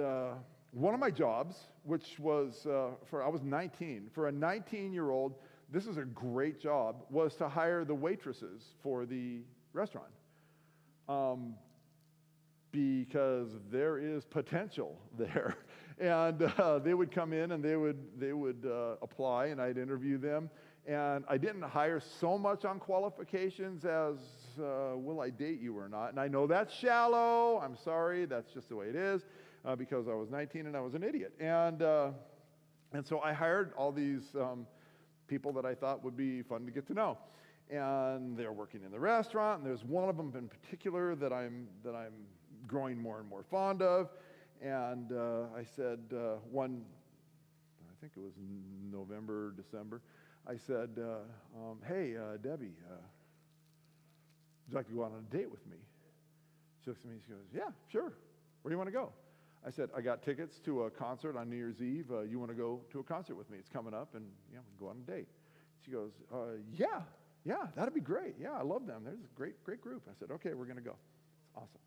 one of my jobs, which was I was 19. For a 19-year-old, this is a great job, was to hire the waitresses for the restaurant. Because there is potential there. And they would come in and they would apply and I'd interview them. And I didn't hire so much on qualifications as will I date you or not. And I know that's shallow. I'm sorry. That's just the way it is because I was 19 and I was an idiot. And so I hired all these people that I thought would be fun to get to know. And they're working in the restaurant. And there's one of them in particular that I'm growing more and more fond of. And I said I think it was November, December, I said, "Hey, Debbie, would you like to go on a date with me?" She looks at me and she goes, "Yeah, sure. Where do you want to go?" I said, "I got tickets to a concert on New Year's Eve. You want to go to a concert with me? It's coming up, and we can go on a date." She goes, yeah, that'd be great. Yeah, I love them. There's a great group." I said, "Okay, we're going to go." It's awesome.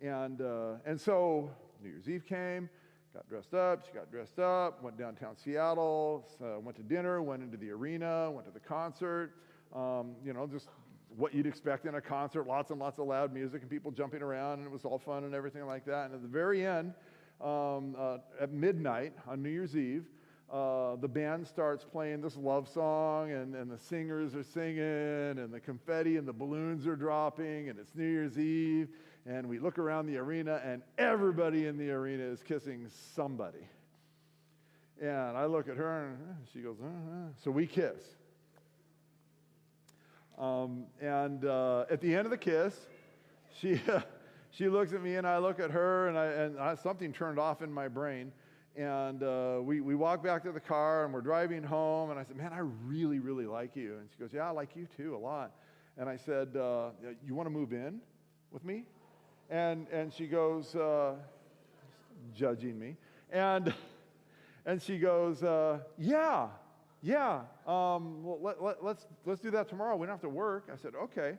And so New Year's Eve came, got dressed up. She got dressed up, went downtown Seattle, went to dinner, went into the arena, went to the concert. Just what you'd expect in a concert, lots and lots of loud music and people jumping around, and it was all fun and everything like that. And at the very end, at midnight on New Year's Eve, the band starts playing this love song, and the singers are singing, and the confetti and the balloons are dropping, and it's New Year's Eve, and we look around the arena, and everybody in the arena is kissing somebody. And I look at her, and she goes, so we kiss. And at the end of the kiss, she looks at me, and I look at her, and something turned off in my brain. And we walk back to the car, and we're driving home, and I said, "Man, I really, really like you." And she goes, "Yeah, I like you too, a lot." And I said, "You want to move in with me?" And she goes, judging me, and she goes, yeah, well, let's do that tomorrow. We don't have to work. I said, "Okay."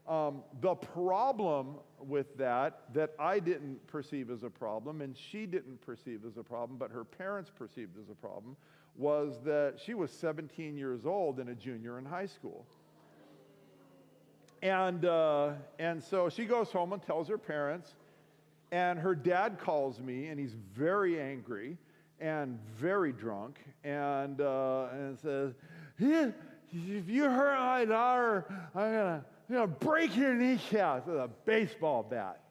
The problem with that I didn't perceive as a problem, and she didn't perceive as a problem, but her parents perceived as a problem, was that she was 17 years old and a junior in high school. And so she goes home and tells her parents, And her dad calls me, and he's very angry and very drunk, and says, "Yeah, if you hurt my daughter, I'm gonna break your kneecaps with a baseball bat."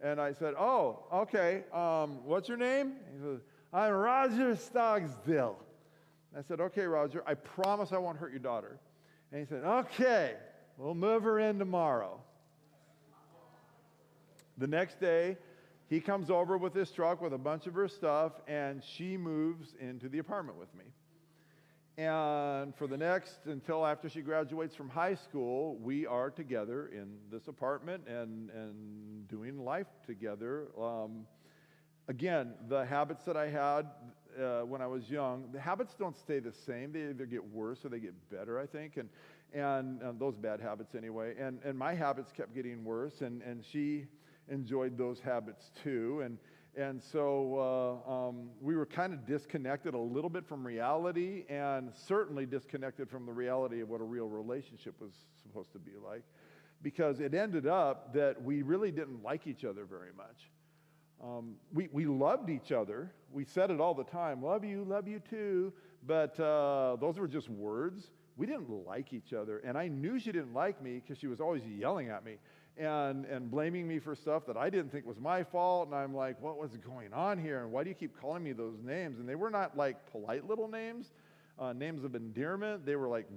And I said, "Oh, okay. What's your name?" He says, "I'm Roger Stogsdill." I said, "Okay, Roger, I promise I won't hurt your daughter." And he said, "Okay, we'll move her in tomorrow." The next day, he comes over with his truck with a bunch of her stuff, and she moves into the apartment with me. And for the next, until after she graduates from high school, we are together in this apartment and doing life together. Again, the habits that I had when I was young, the habits don't stay the same. They either get worse or they get better, I think, and those bad habits anyway. And my habits kept getting worse, and she enjoyed those habits too. And so we were kind of disconnected a little bit from reality, and certainly disconnected from the reality of what a real relationship was supposed to be like, because it ended up that we really didn't like each other very much. We loved each other. We said it all the time, love you too, but those were just words. We didn't like each other, and I knew she didn't like me because she was always yelling at me and blaming me for stuff that I didn't think was my fault, and I'm like, what was going on here, and why do you keep calling me those names? And they were not like polite little names, names of endearment. They were like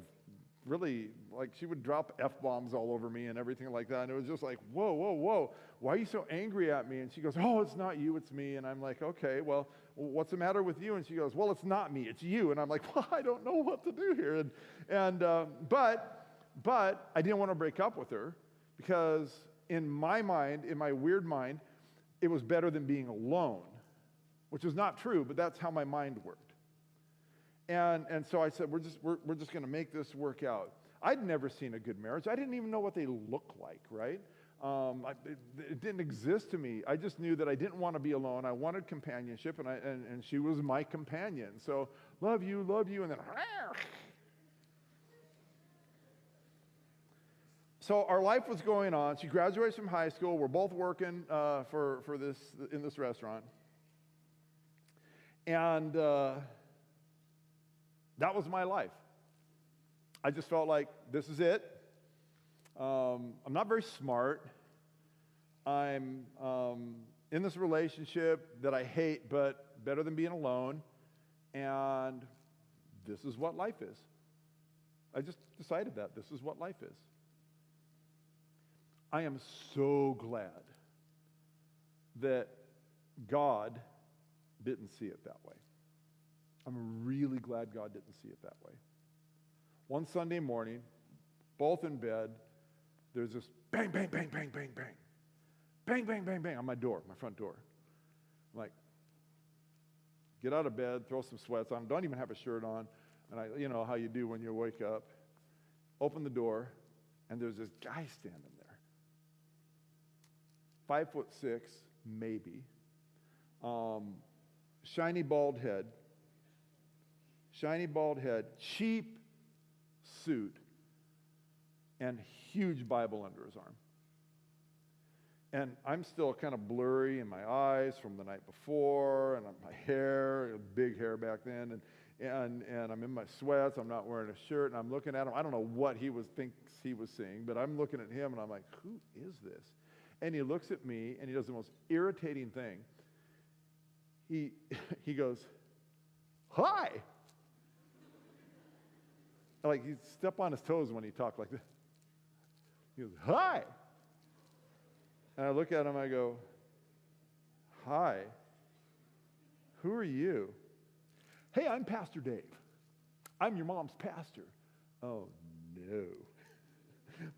really, like she would drop F-bombs all over me and everything like that, and it was just like, whoa, why are you so angry at me? And she goes, oh, it's not you, it's me. And I'm like, okay, well, what's the matter with you? And she goes, well, it's not me, it's you. And I'm like, well, I don't know what to do here. But I didn't want to break up with her, because in my mind, in my weird mind, it was better than being alone, which is not true, but that's how my mind worked. And so I said, we're just going to make this work out. I'd never seen a good marriage. I didn't even know what they looked like, right? It didn't exist to me. I just knew that I didn't want to be alone. I wanted companionship, and she was my companion. So love you, and then. So our life was going on. She graduates from high school. We're both working for this in this restaurant, and that was my life. I just felt like this is it. I'm not very smart. I'm in this relationship that I hate, but better than being alone. And this is what life is. I just decided that this is what life is. I am so glad that God didn't see it that way. I'm really glad God didn't see it that way. One Sunday morning, both in bed, there's this bang, bang, bang, bang, bang, bang. Bang, bang, bang, bang on my door, my front door. I'm like, get out of bed, throw some sweats on, don't even have a shirt on. And you know how you do when you wake up. Open the door, and there's this guy standing there. 5'6", maybe. Shiny bald head, cheap suit, and huge Bible under his arm. And I'm still kind of blurry in my eyes from the night before, and my hair, big hair back then, and I'm in my sweats, I'm not wearing a shirt, and I'm looking at him. I don't know what thinks he was seeing, but I'm looking at him, and I'm like, who is this? And he looks at me, and he does the most irritating thing. He goes, hi! Like, he'd step on his toes when he talked like this. He goes, hi! And I look at him, I go, hi, who are you? Hey, I'm Pastor Dave. I'm your mom's pastor. Oh, no.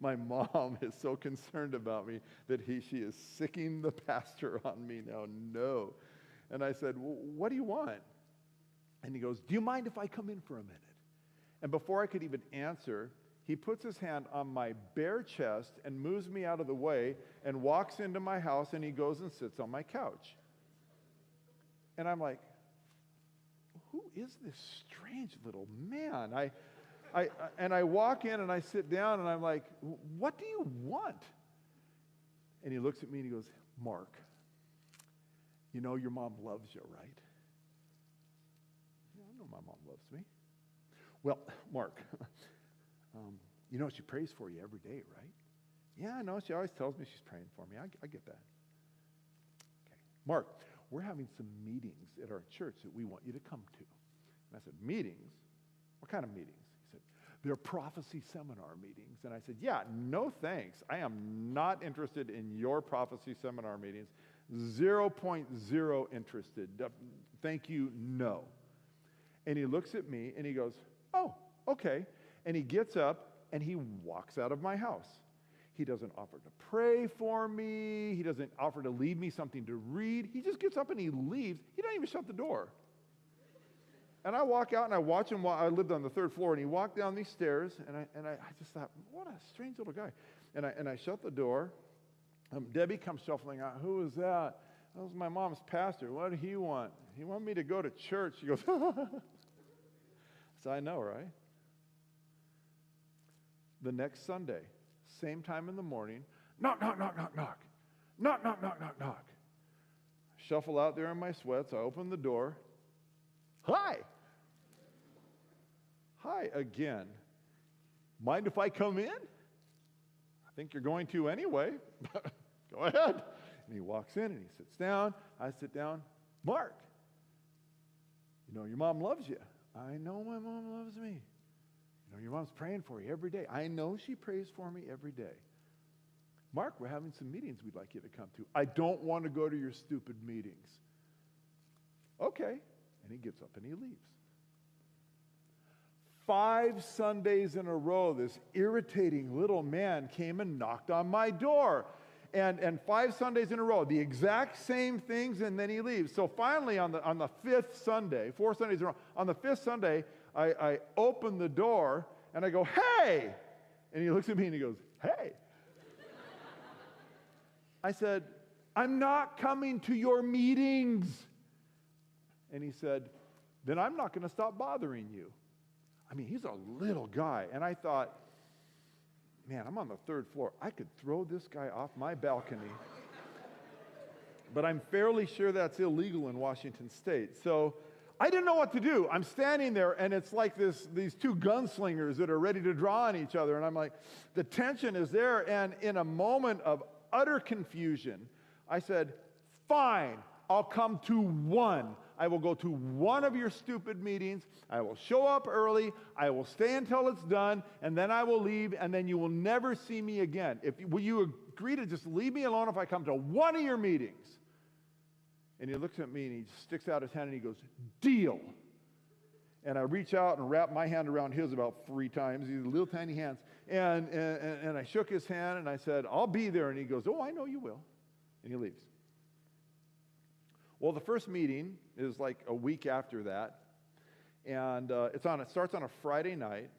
My mom is so concerned about me that she is sicking the pastor on me now. No. And I said, well, what do you want? And he goes, do you mind if I come in for a minute? And before I could even answer, he puts his hand on my bare chest and moves me out of the way and walks into my house, and he goes and sits on my couch. And I'm like, who is this strange little man? I walk in and I sit down and I'm like, what do you want? And he looks at me and he goes, Mark, You know your mom loves you, right? Yeah, I know my mom loves me. Well, Mark, you know she prays for you every day, right? Yeah, I know. She always tells me she's praying for me. I get that. Okay. Mark, we're having some meetings at our church that we want you to come to. And I said, meetings? What kind of meetings? He said, they're prophecy seminar meetings. And I said, yeah, no thanks. I am not interested in your prophecy seminar meetings. 0.0 interested. Thank you, no. And he looks at me and he goes, oh, okay. And he gets up and he walks out of my house. He doesn't offer to pray for me. He doesn't offer to leave me something to read. He just gets up and he leaves. He doesn't even shut the door. And I walk out and I watch him while I lived on the third floor, and he walked down these stairs, and I just thought, what a strange little guy. And I shut the door. Debbie comes shuffling out. Who is that? That was my mom's pastor. What did he want? He wanted me to go to church. She goes, so I know, right? The next Sunday, same time in the morning, knock, knock, knock, knock, knock. Knock, knock, knock, knock, knock. Shuffle out there in my sweats. I open the door. Hi. Hi again. Mind if I come in? I think you're going to anyway. Go ahead. And he walks in and he sits down. I sit down. Mark, you know your mom loves you. I know my mom loves me. You know your mom's praying for you every day. I know she prays for me every day. Mark, we're having some meetings we'd like you to come to. I don't want to go to your stupid meetings. Okay. And he gets up and he leaves. 5 Sundays in a row, this irritating little man came and knocked on my door. And 5 Sundays in a row, the exact same things, and then he leaves. So finally, on the 5th Sunday, 4 Sundays in a row, on the 5th Sunday, I open the door, and I go, hey! And he looks at me and he goes, hey! I said, I'm not coming to your meetings. And he said, then I'm not going to stop bothering you. I mean, he's a little guy. And I thought, man, I'm on the 3rd floor. I could throw this guy off my balcony. But I'm fairly sure that's illegal in Washington State. So I didn't know what to do. I'm standing there, and it's like these 2 gunslingers that are ready to draw on each other. And I'm like, the tension is there. And in a moment of utter confusion, I said, fine, I'll come to one. I will go to one of your stupid meetings. I will show up early. I will stay until it's done, and then I will leave, and then you will never see me again. Will you agree to just leave me alone if I come to one of your meetings? And he looks at me, and he sticks out his hand, and he goes, deal. And I reach out and wrap my hand around his about 3 times. These little tiny hands. And I shook his hand, and I said, I'll be there. And he goes, oh, I know you will. And he leaves. Well, the first meeting is like a week after that, and it starts on a Friday night,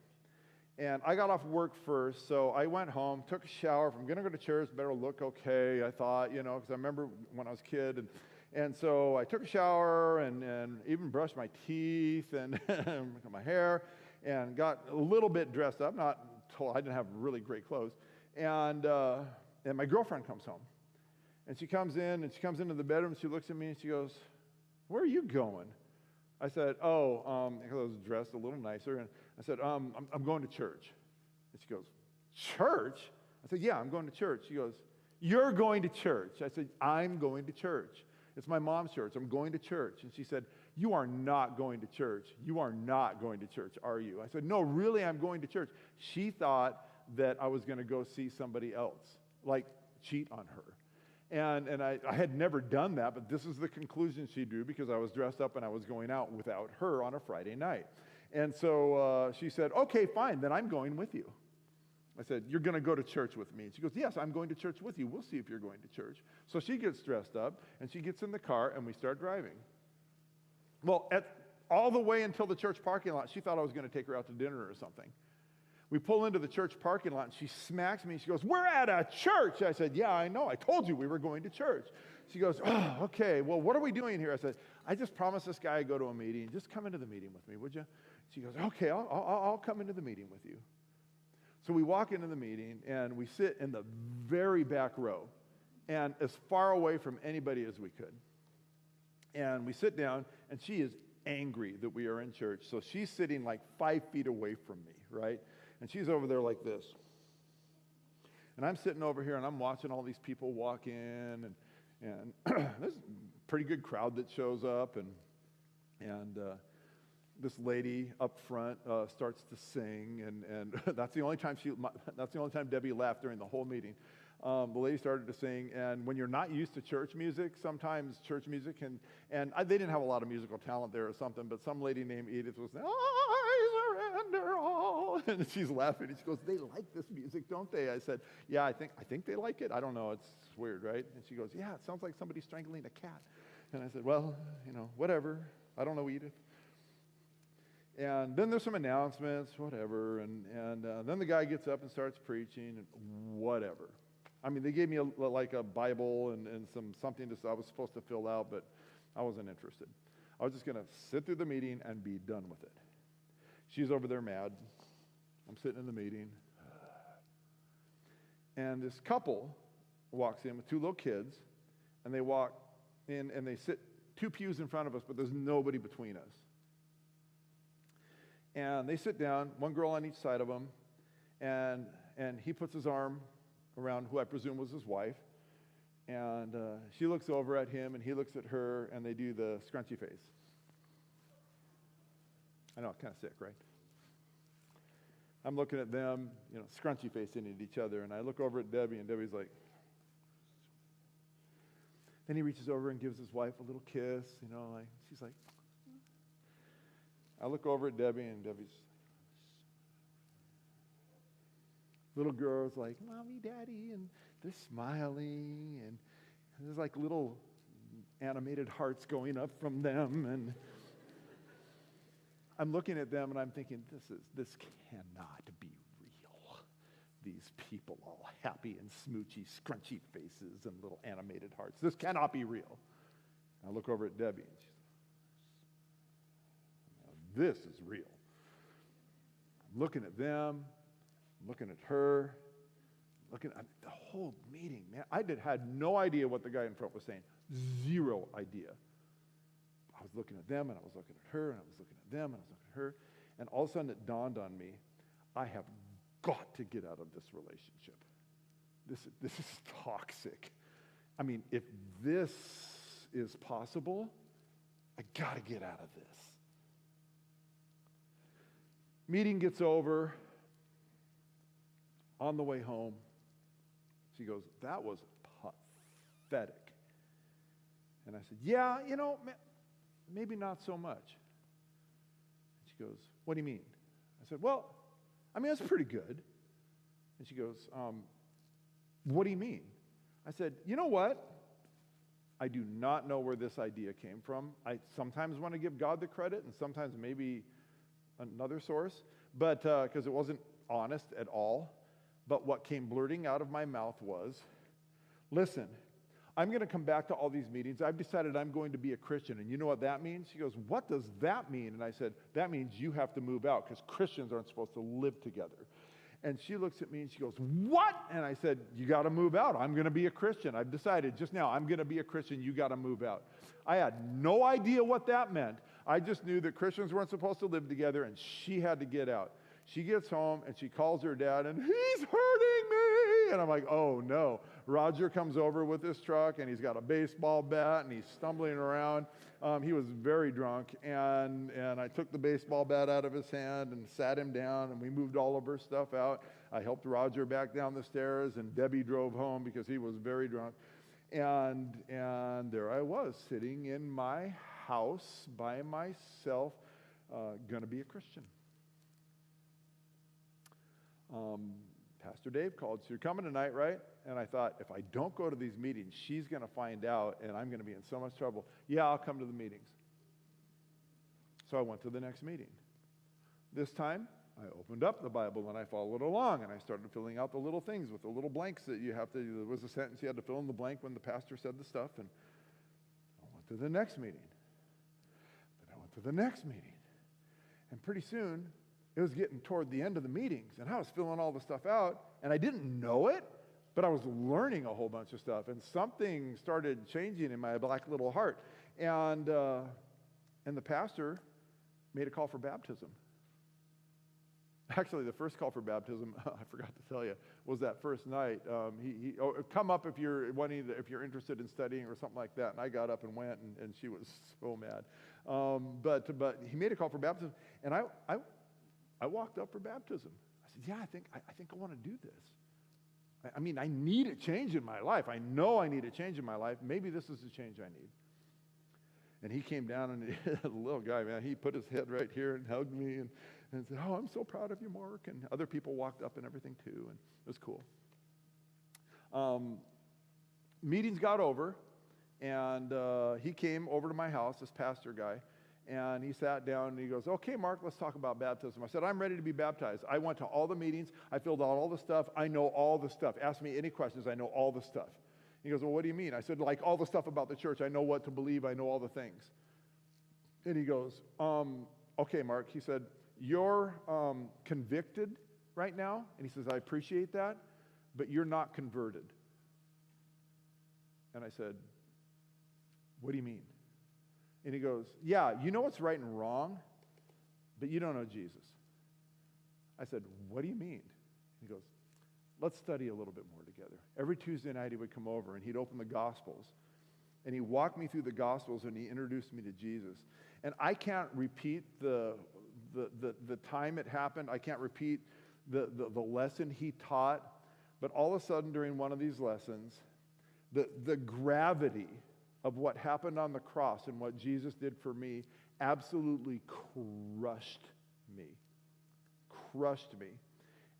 and I got off work first, so I went home, took a shower. If I'm going to go to church, better look okay, I thought, because I remember when I was a kid, and so I took a shower and even brushed my teeth and my hair, and got a little bit dressed up. I didn't have really great clothes, and my girlfriend comes home. And she comes into the bedroom, she looks at me and she goes, where are you going? I said, because I was dressed a little nicer, and I said, I'm going to church. And she goes, church? I said, yeah, I'm going to church. She goes, you're going to church. I said, I'm going to church. It's my mom's church. I'm going to church. And she said, you are not going to church. You are not going to church, are you? I said, no, really, I'm going to church. She thought that I was going to go see somebody else, like cheat on her. And I had never done that, but this is the conclusion she drew because I was dressed up and I was going out without her on a Friday night. And so she said, okay, fine, then I'm going with you. I said, you're going to go to church with me? And she goes, yes, I'm going to church with you. We'll see if you're going to church. So she gets dressed up, and she gets in the car, and we start driving. Well, all the way until the church parking lot, she thought I was going to take her out to dinner or something. We pull into the church parking lot, and she smacks me. She goes, we're at a church. I said, yeah, I know. I told you we were going to church. She goes, oh, okay. Well, what are we doing here? I said, I just promised this guy I'd go to a meeting. Just come into the meeting with me, would you? She goes, okay, I'll come into the meeting with you. So we walk into the meeting, and we sit in the very back row, and as far away from anybody as we could. And we sit down, and she is angry that we are in church. So she's sitting like 5 feet away from me, right? And she's over there like this. And I'm sitting over here, and I'm watching all these people walk in, and there's a pretty good crowd that shows up, and this lady up front starts to sing, and that's the only time Debbie laughed during the whole meeting. The lady started to sing, and when you're not used to church music, sometimes church music they didn't have a lot of musical talent there or something, but some lady named Edith was saying, I surrender all, and she's laughing, and she goes, they like this music, don't they? I said, yeah, I think they like it. I don't know, it's weird, right? And she goes, yeah, it sounds like somebody strangling a cat. And I said, well, whatever. I don't know, Edith. And then there's some announcements, whatever, and then the guy gets up and starts preaching, and whatever. I mean, they gave me a Bible and something I was supposed to fill out, but I wasn't interested. I was just going to sit through the meeting and be done with it. She's over there mad. I'm sitting in the meeting. And this couple walks in with 2 little kids, and they walk in and they sit 2 pews in front of us, but there's nobody between us. And they sit down, one girl on each side of them, and he puts his arm around who I presume was his wife, and she looks over at him, and he looks at her, and they do the scrunchy face. I know, kind of sick, right? I'm looking at them, scrunchy facing at each other, and I look over at Debbie, and Debbie's like, then he reaches over and gives his wife a little kiss, she's like, I look over at Debbie, and Debbie's little girl's like, Mommy, Daddy, and they're smiling, and there's like little animated hearts going up from them, and I'm looking at them, and I'm thinking, this cannot be real. These people all happy and smoochy, scrunchy faces and little animated hearts. This cannot be real. I look over at Debbie, and she's, this is real. I'm looking at them, I'm looking at her, looking at the whole meeting, man. I had no idea what the guy in front was saying. 0 idea. I was looking at them, and I was looking at her, and I was looking at them, and I was looking at her, and all of a sudden it dawned on me, I have got to get out of this relationship. This is toxic. I mean, if this is possible, I got to get out of this. Meeting gets over. On the way home, she goes, that was pathetic. And I said, yeah, maybe not so much. And she goes, what do you mean? I said, well, that's pretty good. And she goes, what do you mean? I said, you know what? I do not know where this idea came from. I sometimes want to give God the credit, and sometimes maybe another source, but because it wasn't honest at all. But what came blurting out of my mouth was, listen, I'm going to come back to all these meetings. I've decided I'm going to be a Christian. And you know what that means? She goes, what does that mean? And I said, that means you have to move out because Christians aren't supposed to live together. And she looks at me and she goes, what? And I said, you got to move out. I'm going to be a Christian. I've decided just now I'm going to be a Christian. You got to move out. I had no idea what that meant. I just knew that Christians weren't supposed to live together and she had to get out. She gets home and she calls her dad and he's hurting me. And I'm like, oh no. Roger comes over with his truck and he's got a baseball bat and he's stumbling around. He was very drunk and I took the baseball bat out of his hand and sat him down and we moved all of her stuff out. I helped Roger back down the stairs and Debbie drove home because he was very drunk. And there I was sitting in my house by myself, going to be a Christian. Pastor Dave called, so you're coming tonight, right? And I thought, if I don't go to these meetings, she's going to find out and I'm going to be in so much trouble. Yeah, I'll come to the meetings. So I went to the next meeting. This time, I opened up the Bible and I followed along and I started filling out the little things with the little blanks that you have to, there was a sentence you had to fill in the blank when the pastor said the stuff, and I went to the next meeting. Then I went to the next meeting. And pretty soon, it was getting toward the end of the meetings, and I was filling all the stuff out, and I didn't know it, but I was learning a whole bunch of stuff, and something started changing in my black little heart. And the pastor made a call for baptism. Actually, the first call for baptism, I forgot to tell you, was that first night. Come up if you're interested in studying or something like that. And I got up and went, and she was so mad. But he made a call for baptism, and I walked up for baptism. I said, yeah, I think I want to do this. I mean, I need a change in my life. I know I need a change in my life. Maybe this is the change I need. And he came down, and the little guy, man, he put his head right here and hugged me and said, oh, I'm so proud of you, Mark. And other people walked up and everything too, and it was cool. Meetings got over, and he came over to my house, this pastor guy, and he sat down and he goes, okay, Mark, let's talk about baptism. I said, I'm ready to be baptized. I went to all the meetings. I filled out all the stuff. I know all the stuff. Ask me any questions. I know all the stuff. He goes, well, what do you mean? I said, like all the stuff about the church. I know what to believe. I know all the things. And he goes, okay, Mark. He said, you're convicted right now. And he says, I appreciate that, but you're not converted. And I said, what do you mean? And he goes, yeah, you know what's right and wrong, but you don't know Jesus. I said, what do you mean? He goes, let's study a little bit more together. Every Tuesday night he would come over and he'd open the Gospels. And he walked me through the Gospels and he introduced me to Jesus. And I can't repeat the time it happened. I can't repeat the lesson he taught. But all of a sudden during one of these lessons, the gravity of what happened on the cross and what Jesus did for me absolutely crushed me. Crushed me.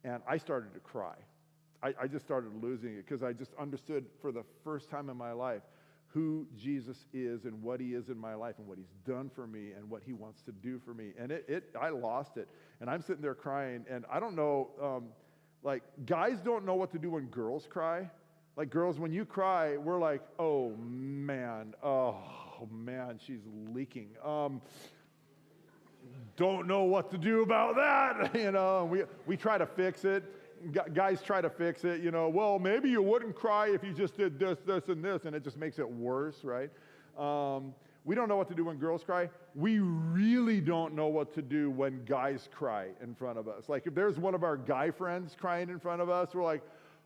And I started to cry. I just started losing it because I just understood for the first time in my life who Jesus is and what he is in my life and what he's done for me and what he wants to do for me. And I lost it. And I'm sitting there crying. And I don't know, like guys don't know what to do when girls cry. Like girls, when you cry, we're like, oh man, she's leaking. Don't know what to do about that. You know, we try to fix it. Guys try to fix it, you know. Well, maybe you wouldn't cry if you just did this, this, and this, and it just makes it worse, right? We don't know what to do when girls cry. We really don't know what to do when guys cry in front of us. Like if there's one of our guy friends crying in front of us, we're like,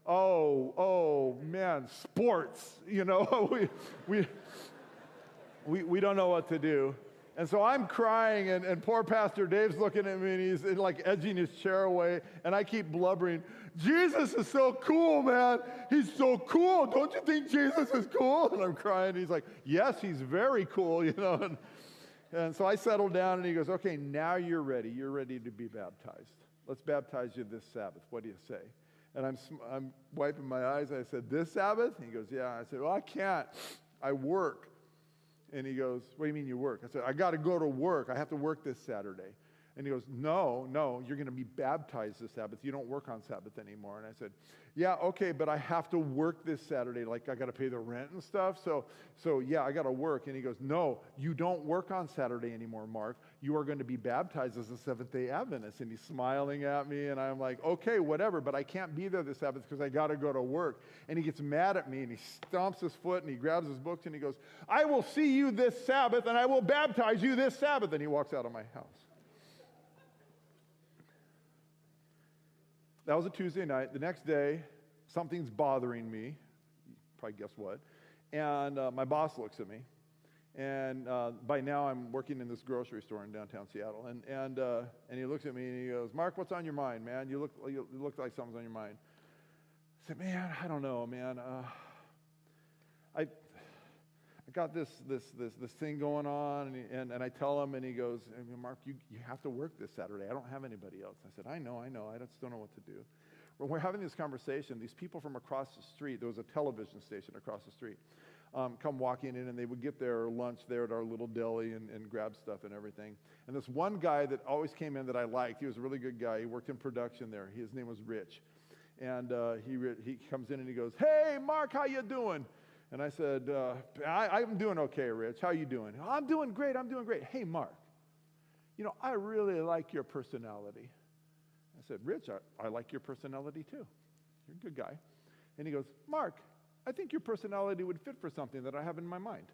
oh man, sports, you know. we don't know what to do. And so I'm crying, and poor Pastor Dave's looking at me, and he's like edging his chair away, and I keep blubbering, Jesus is so cool, man. He's so cool. Don't you think Jesus is cool? And I'm crying. He's like, yes, he's very cool, you know. And so I settle down, and he goes, okay, now you're ready. You're ready to be baptized. Let's baptize you this Sabbath. What do you say? And I'm wiping my eyes. I said, this Sabbath? He goes, yeah. I said, well, I can't. I work. And he goes, what do you mean you work? I said, I got to go to work. I have to work this Saturday. And he goes, no, you're going to be baptized this Sabbath. You don't work on Sabbath anymore. And I said, yeah, okay, but I have to work this Saturday. Like, I got to pay the rent and stuff. So yeah, I got to work. And he goes, no, you don't work on Saturday anymore, Mark. You are going to be baptized as a Seventh-day Adventist. And he's smiling at me, and I'm like, okay, whatever, but I can't be there this Sabbath because I got to go to work. And he gets mad at me, and he stomps his foot, and he grabs his books, and he goes, I will see you this Sabbath, and I will baptize you this Sabbath. And he walks out of my house. That was a Tuesday night. The next day, something's bothering me. You probably guess what. And my boss looks at me. And by now, I'm working in this grocery store in downtown Seattle. And he looks at me and he goes, Mark, what's on your mind, man? You look like something's on your mind. I said, man, I don't know, man. I got this thing going on, and I tell him, and he goes, Mark, you have to work this Saturday. I don't have anybody else. I said, I know. I just don't know what to do. When we're having this conversation, these people from across the street, there was a television station across the street, come walking in, and they would get their lunch there at our little deli and grab stuff and everything. And this one guy that always came in that I liked, he was a really good guy. He worked in production there. His name was Rich. And he comes in and he goes, hey, Mark, how you doing? And I said, I'm doing okay, Rich. How you doing? Oh, I'm doing great. Hey, Mark, you know, I really like your personality. I said, Rich, I like your personality too. You're a good guy. And he goes, Mark, I think your personality would fit for something that I have in my mind.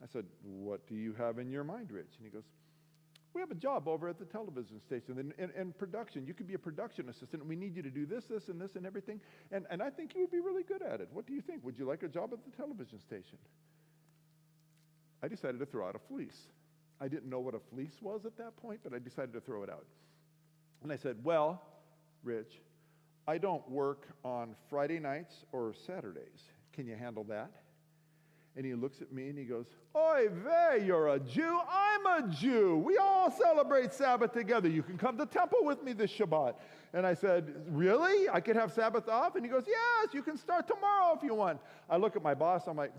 I said, what do you have in your mind, Rich? And he goes, we have a job over at the television station in production. You could be a production assistant. We need you to do this, this, and this, and everything. And I think you would be really good at it. What do you think? Would you like a job at the television station? I decided to throw out a fleece. I didn't know what a fleece was at that point, but I decided to throw it out. And I said, well, Rich, I don't work on Friday nights or Saturdays. Can you handle that? And he looks at me and he goes, oy vey, you're a Jew, I'm a Jew. We all celebrate Sabbath together. You can come to temple with me this Shabbat. And I said, really? I could have Sabbath off? And he goes, yes, you can start tomorrow if you want. I look at my boss, I'm like,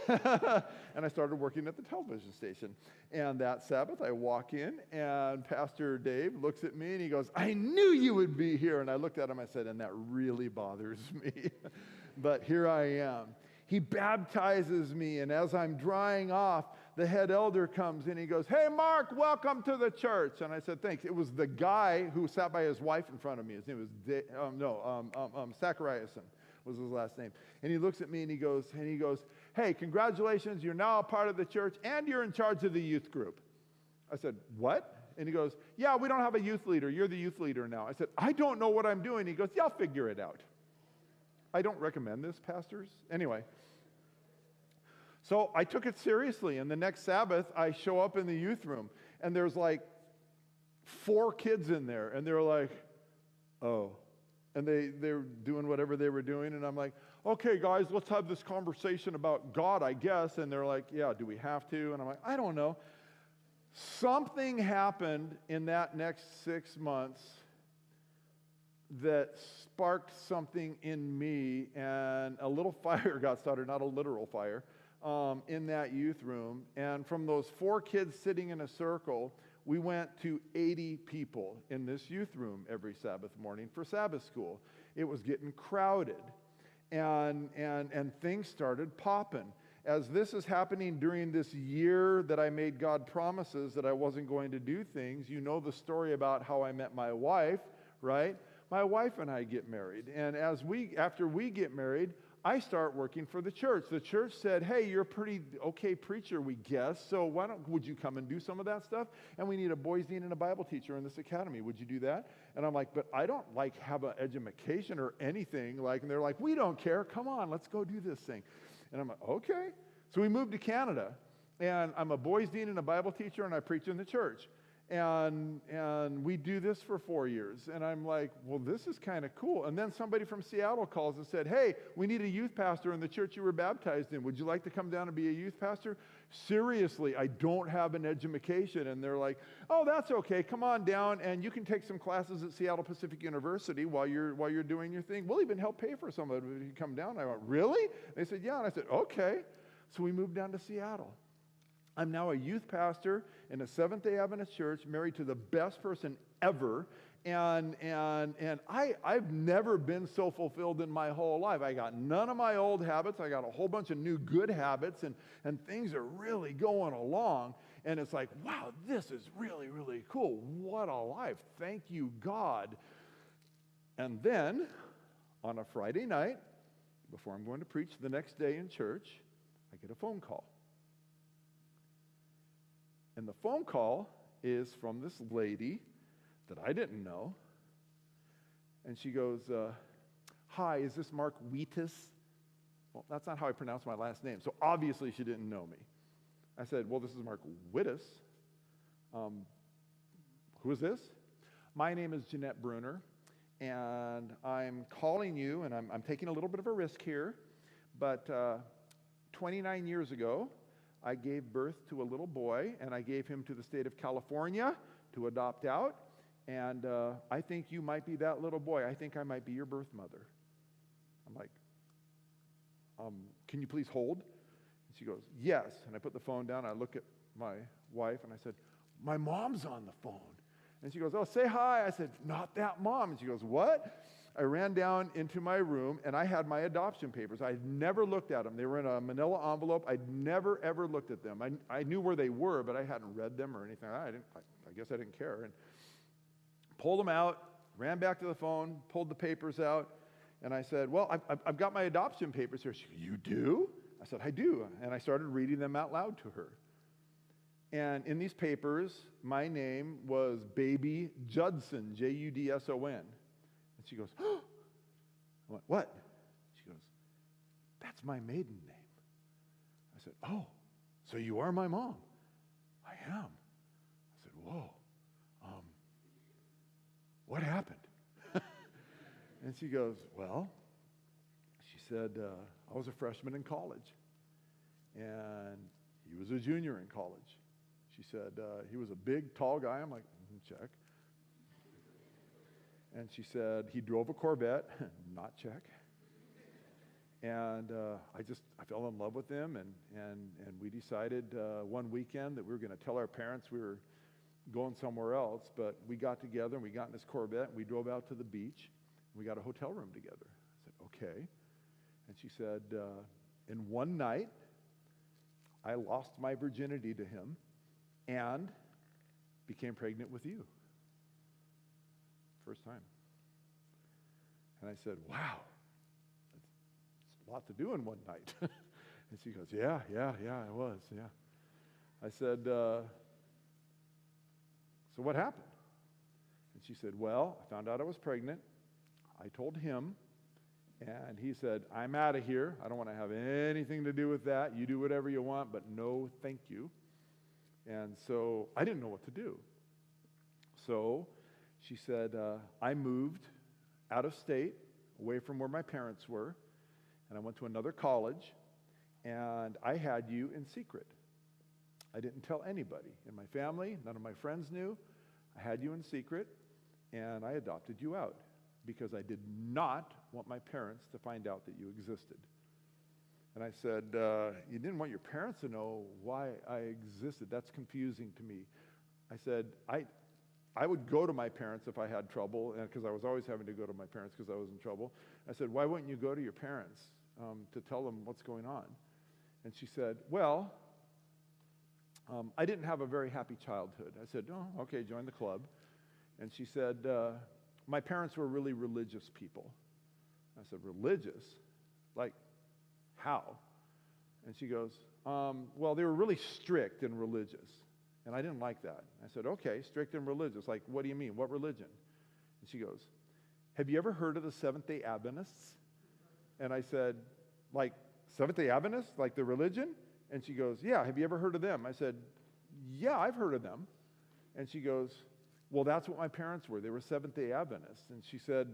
and I started working at the television station. And that Sabbath, I walk in, and Pastor Dave looks at me, and he goes, I knew you would be here. And I looked at him, I said, and that really bothers me. But here I am. He baptizes me, and as I'm drying off, the head elder comes in. He goes, hey, Mark, welcome to the church. And I said, thanks. It was the guy who sat by his wife in front of me. His name was Zachariason was his last name. And he looks at me, and he goes, hey, congratulations, you're now a part of the church, and you're in charge of the youth group. I said, what? And he goes, yeah, we don't have a youth leader. You're the youth leader now. I said, I don't know what I'm doing. He goes, yeah, I'll figure it out. I don't recommend this, pastors. Anyway. So I took it seriously, and the next Sabbath, I show up in the youth room, and there's like 4 kids in there, and they're like, oh. And they're doing whatever they were doing, and I'm like, okay, guys, let's have this conversation about God, I guess. And they're like, yeah, do we have to? And I'm like, I don't know. Something happened in that next 6 months that sparked something in me, and a little fire got started, not a literal fire, in that youth room. And from those 4 kids sitting in a circle, we went to 80 people in this youth room every Sabbath morning for Sabbath school. It was getting crowded, and things started popping. As this is happening during this year that I made God promises that I wasn't going to do things, you know the story about how I met my wife, right? My wife and I get married, and after we get married, I start working for the church. The church said, hey, you're a pretty okay preacher, we guess, so would you come and do some of that stuff? And we need a boys' dean and a Bible teacher in this academy. Would you do that? And I'm like, but I don't have an education or anything. And they're like, we don't care. Come on, let's go do this thing. And I'm like, okay. So we moved to Canada, and I'm a boys' dean and a Bible teacher, and I preach in the church. And we do this for 4 years. And I'm like, well, this is kind of cool. And then somebody from Seattle calls and said, hey, we need a youth pastor in the church you were baptized in. Would you like to come down and be a youth pastor? Seriously, I don't have an education. And they're like, oh, that's okay. Come on down, and you can take some classes at Seattle Pacific University while you're doing your thing. We'll even help pay for some of it if you come down. I went, really? They said, yeah. And I said, okay. So we moved down to Seattle. I'm now a youth pastor in a Seventh-day Adventist church, married to the best person ever, and I've never been so fulfilled in my whole life. I got none of my old habits. I got a whole bunch of new good habits, and things are really going along, and it's like, wow, this is really, really cool. What a life. Thank you, God. And then, on a Friday night, before I'm going to preach the next day in church, I get a phone call. And the phone call is from this lady that I didn't know. And she goes, hi, is this Mark Wheatus? Well, that's not how I pronounce my last name. So obviously she didn't know me. I said, well, this is Mark Wheatus. Who is this? My name is Jeanette Bruner, and I'm calling you, and I'm taking a little bit of a risk here, but 29 years ago, I gave birth to a little boy, and I gave him to the state of California to adopt out, and I think you might be that little boy. I think I might be your birth mother. I'm like, can you please hold? And she goes, yes. And I put the phone down. I look at my wife, and I said, my mom's on the phone. And she goes, oh, say hi. I said, not that mom. And she goes, what? I ran down into my room, and I had my adoption papers. I'd never looked at them. They were in a manila envelope. I'd never, ever looked at them. I knew where they were, but I hadn't read them or anything. I guess I didn't care. And pulled them out, ran back to the phone, pulled the papers out, and I said, well, I've got my adoption papers here. She goes, you do? I said, I do. And I started reading them out loud to her. And in these papers, my name was Baby Judson, Judson. And she goes, oh. I went, what? She goes, that's my maiden name. I said, oh, so you are my mom? I am. I said, whoa, what happened? And she goes, well, she said, I was a freshman in college, and he was a junior in college. She said, he was a big, tall guy. I'm like, check. And she said, he drove a Corvette, not check. And I fell in love with him, and we decided one weekend that we were going to tell our parents we were going somewhere else, but we got together and we got in this Corvette and we drove out to the beach and we got a hotel room together. I said, okay. And she said, in one night, I lost my virginity to him and became pregnant with you. First time. And I said, wow, that's a lot to do in one night. And she goes, yeah, it was, yeah. I said, so what happened? And she said, well, I found out I was pregnant. I told him, and he said, I'm out of here. I don't want to have anything to do with that. You do whatever you want, but no, thank you. And so I didn't know what to do. So she said, I moved out of state, away from where my parents were, and I went to another college, and I had you in secret. I didn't tell anybody in my family. None of my friends knew. I had you in secret, and I adopted you out because I did not want my parents to find out that you existed. And I said, you didn't want your parents to know why I existed. That's confusing to me. I said, I would go to my parents if I had trouble, because I was always having to go to my parents because I was in trouble. I said, why wouldn't you go to your parents to tell them what's going on? And she said, well, I didn't have a very happy childhood. I said, oh, okay, join the club. And she said, my parents were really religious people. I said, religious? Like, how? And she goes, well, they were really strict and religious. And I didn't like that. I said, okay, strict and religious. Like, what do you mean? What religion? And she goes, have you ever heard of the Seventh-day Adventists? And I said, like, Seventh-day Adventists? Like the religion? And she goes, yeah, have you ever heard of them? I said, yeah, I've heard of them. And she goes, well, that's what my parents were. They were Seventh-day Adventists. And she said,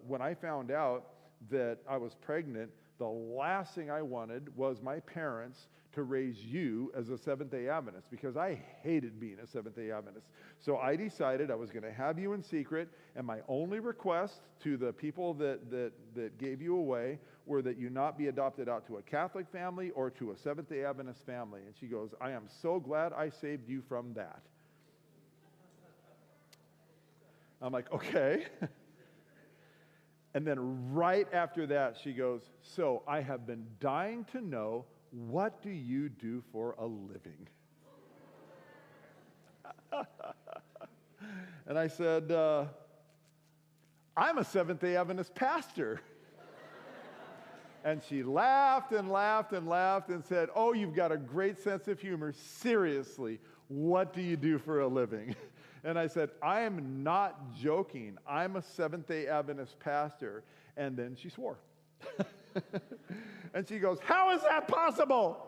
when I found out that I was pregnant, the last thing I wanted was my parents to raise you as a Seventh-day Adventist because I hated being a Seventh-day Adventist. So I decided I was going to have you in secret, and my only request to the people that gave you away were that you not be adopted out to a Catholic family or to a Seventh-day Adventist family. And she goes, I am so glad I saved you from that. I'm like, okay. And then right after that, she goes, so I have been dying to know, what do you do for a living? And I said, I'm a Seventh-day Adventist pastor. And she laughed and laughed and laughed and said, oh, you've got a great sense of humor. Seriously, what do you do for a living? And I said, I am not joking. I'm a Seventh-day Adventist pastor. And then she swore. And she goes, how is that possible?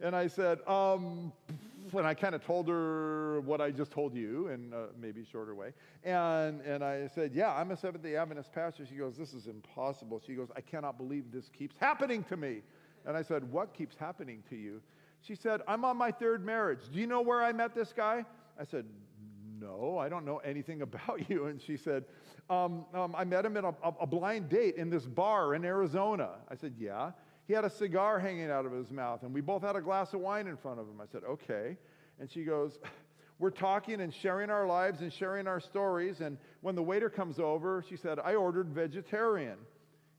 And I said, and I kind of told her what I just told you in maybe a shorter way. And I said, yeah, I'm a Seventh-day Adventist pastor. She goes, this is impossible. She goes, I cannot believe this keeps happening to me. And I said, what keeps happening to you? She said, I'm on my third marriage. Do you know where I met this guy? I said, no, I don't know anything about you. And she said, I met him at a blind date in this bar in Arizona. I said, yeah. He had a cigar hanging out of his mouth, and we both had a glass of wine in front of him. I said, okay. And she goes, we're talking and sharing our lives and sharing our stories. And when the waiter comes over, she said, I ordered vegetarian.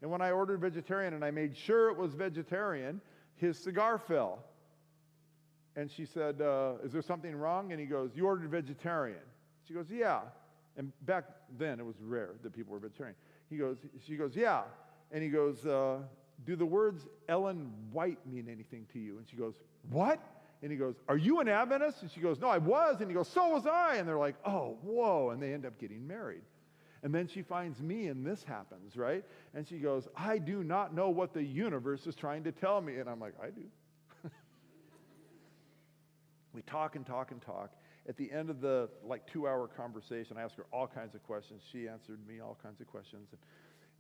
And when I ordered vegetarian and I made sure it was vegetarian, his cigar fell. And she said, is there something wrong? And he goes, you ordered vegetarian. She goes, yeah. And back then it was rare that people were vegetarian. She goes, yeah. And he goes, do the words Ellen White mean anything to you? And she goes, what? And he goes, are you an Adventist? And she goes, no, I was. And he goes, so was I. And they're like, oh, whoa. And they end up getting married. And then she finds me and this happens, right? And she goes, I do not know what the universe is trying to tell me. And I'm like, I do. We talk and talk and talk. At the end of the 2-hour conversation, I asked her all kinds of questions. She answered me all kinds of questions.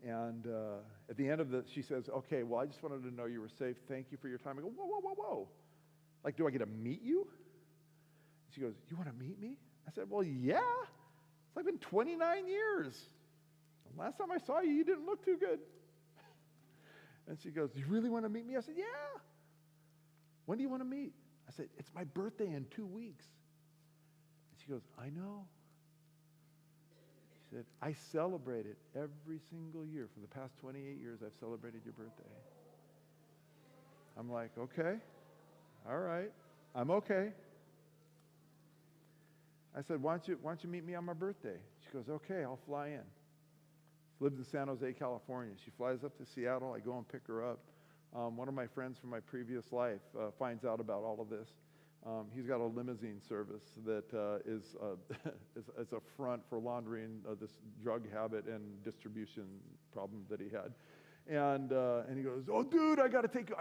And at the end of she says, okay, well, I just wanted to know you were safe. Thank you for your time. I go, whoa, whoa, whoa, whoa. Like, do I get to meet you? She goes, you want to meet me? I said, well, yeah. It's like been 29 years. Last time I saw you, you didn't look too good. And she goes, do you really want to meet me? I said, yeah. When do you want to meet? I said, it's my birthday in 2 weeks. And she goes, I know. She said, I celebrate it every single year. For the past 28 years, I've celebrated your birthday. I'm like, okay, all right, I'm okay. I said, why don't you meet me on my birthday? She goes, okay, I'll fly in. She lives in San Jose, California. She flies up to Seattle. I go and pick her up. One of my friends from my previous life finds out about all of this. He's got a limousine service that is a front for laundering this drug habit and distribution problem that he had. And he goes, oh, dude, I gotta pick,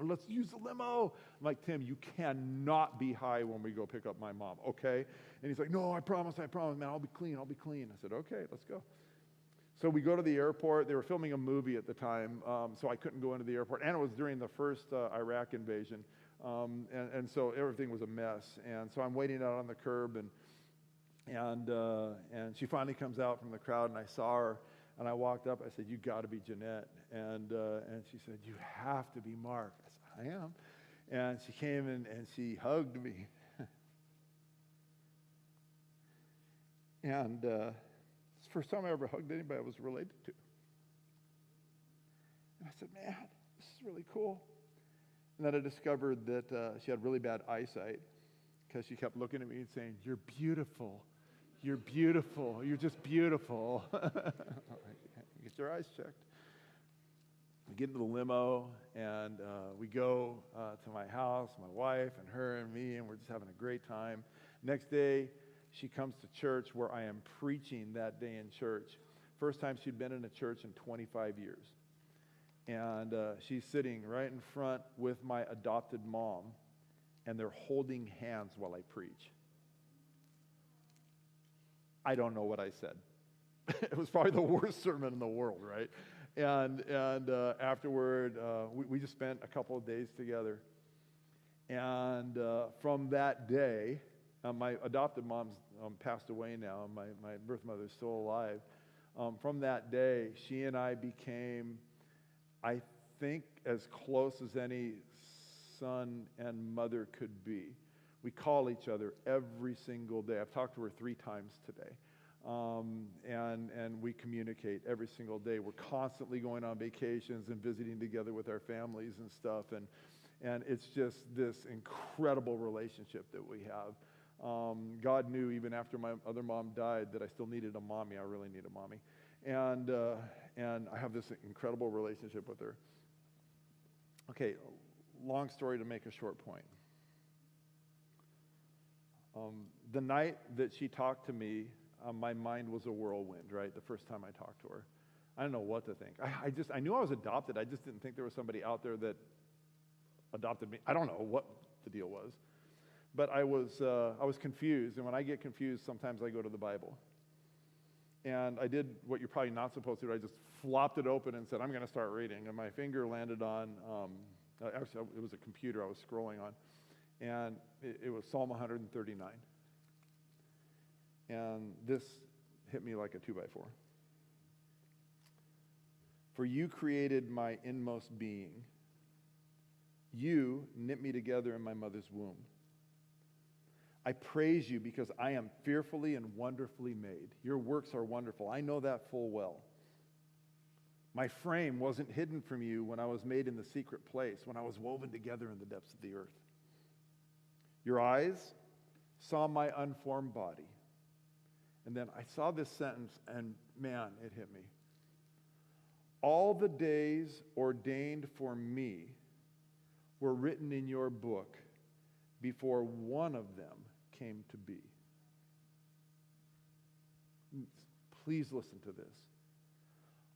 let's use the limo. I'm like, Tim, you cannot be high when we go pick up my mom, okay? And he's like, no, I promise, man, I'll be clean. I said, okay, let's go. So we go to the airport. They were filming a movie at the time, so I couldn't go into the airport. And it was during the first Iraq invasion. And so everything was a mess. And so I'm waiting out on the curb, and she finally comes out from the crowd, and I saw her. And I walked up. I said, you got to be Jeanette. And she said, you have to be Mark. I said, I am. And she came and she hugged me. And it's the first time I ever hugged anybody I was related to. And I said, man, this is really cool. And then I discovered that she had really bad eyesight because she kept looking at me and saying, you're beautiful. You're beautiful. You're just beautiful. Get your eyes checked. We get into the limo, and we go to my house, my wife and her and me, and we're just having a great time. Next day, she comes to church where I am preaching that day in church. First time she'd been in a church in 25 years. And she's sitting right in front with my adopted mom, and they're holding hands while I preach. I don't know what I said. It was probably the worst sermon in the world, right? And afterward, we just spent a couple of days together. And from that day, my adopted mom's passed away now. My birth mother is still alive. From that day, she and I became, I think, as close as any son and mother could be. We call each other every single day. I've talked to her 3 times today. And we communicate every single day. We're constantly going on vacations and visiting together with our families and stuff. And it's just this incredible relationship that we have. God knew even after my other mom died that I still needed a mommy. I really need a mommy. And I have this incredible relationship with her. Okay, long story to make a short point. The night that she talked to me, my mind was a whirlwind, right? The first time I talked to her. I didn't know what to think. I knew I was adopted. I just didn't think there was somebody out there that adopted me. I don't know what the deal was. But I was confused. And when I get confused, sometimes I go to the Bible. And I did what you're probably not supposed to do. I just flopped it open and said, I'm going to start reading. And my finger landed on, actually, it was a computer I was scrolling on. And it was Psalm 139. And this hit me like a 2x4. For you created my inmost being. You knit me together in my mother's womb. I praise you because I am fearfully and wonderfully made. Your works are wonderful. I know that full well. My frame wasn't hidden from you when I was made in the secret place, when I was woven together in the depths of the earth. Your eyes saw my unformed body. And then I saw this sentence, and man, it hit me. All the days ordained for me were written in your book before one of them came to be. Please listen to this.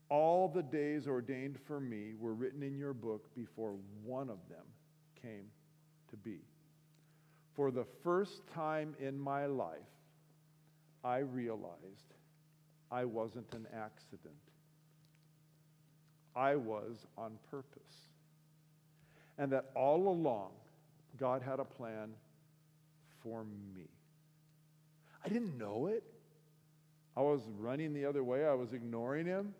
All the days ordained for me were written in your book before one of them came to be. For the first time in my life, I realized I wasn't an accident. I was on purpose. And that all along, God had a plan for me. I didn't know it. I was running the other way. I was ignoring him.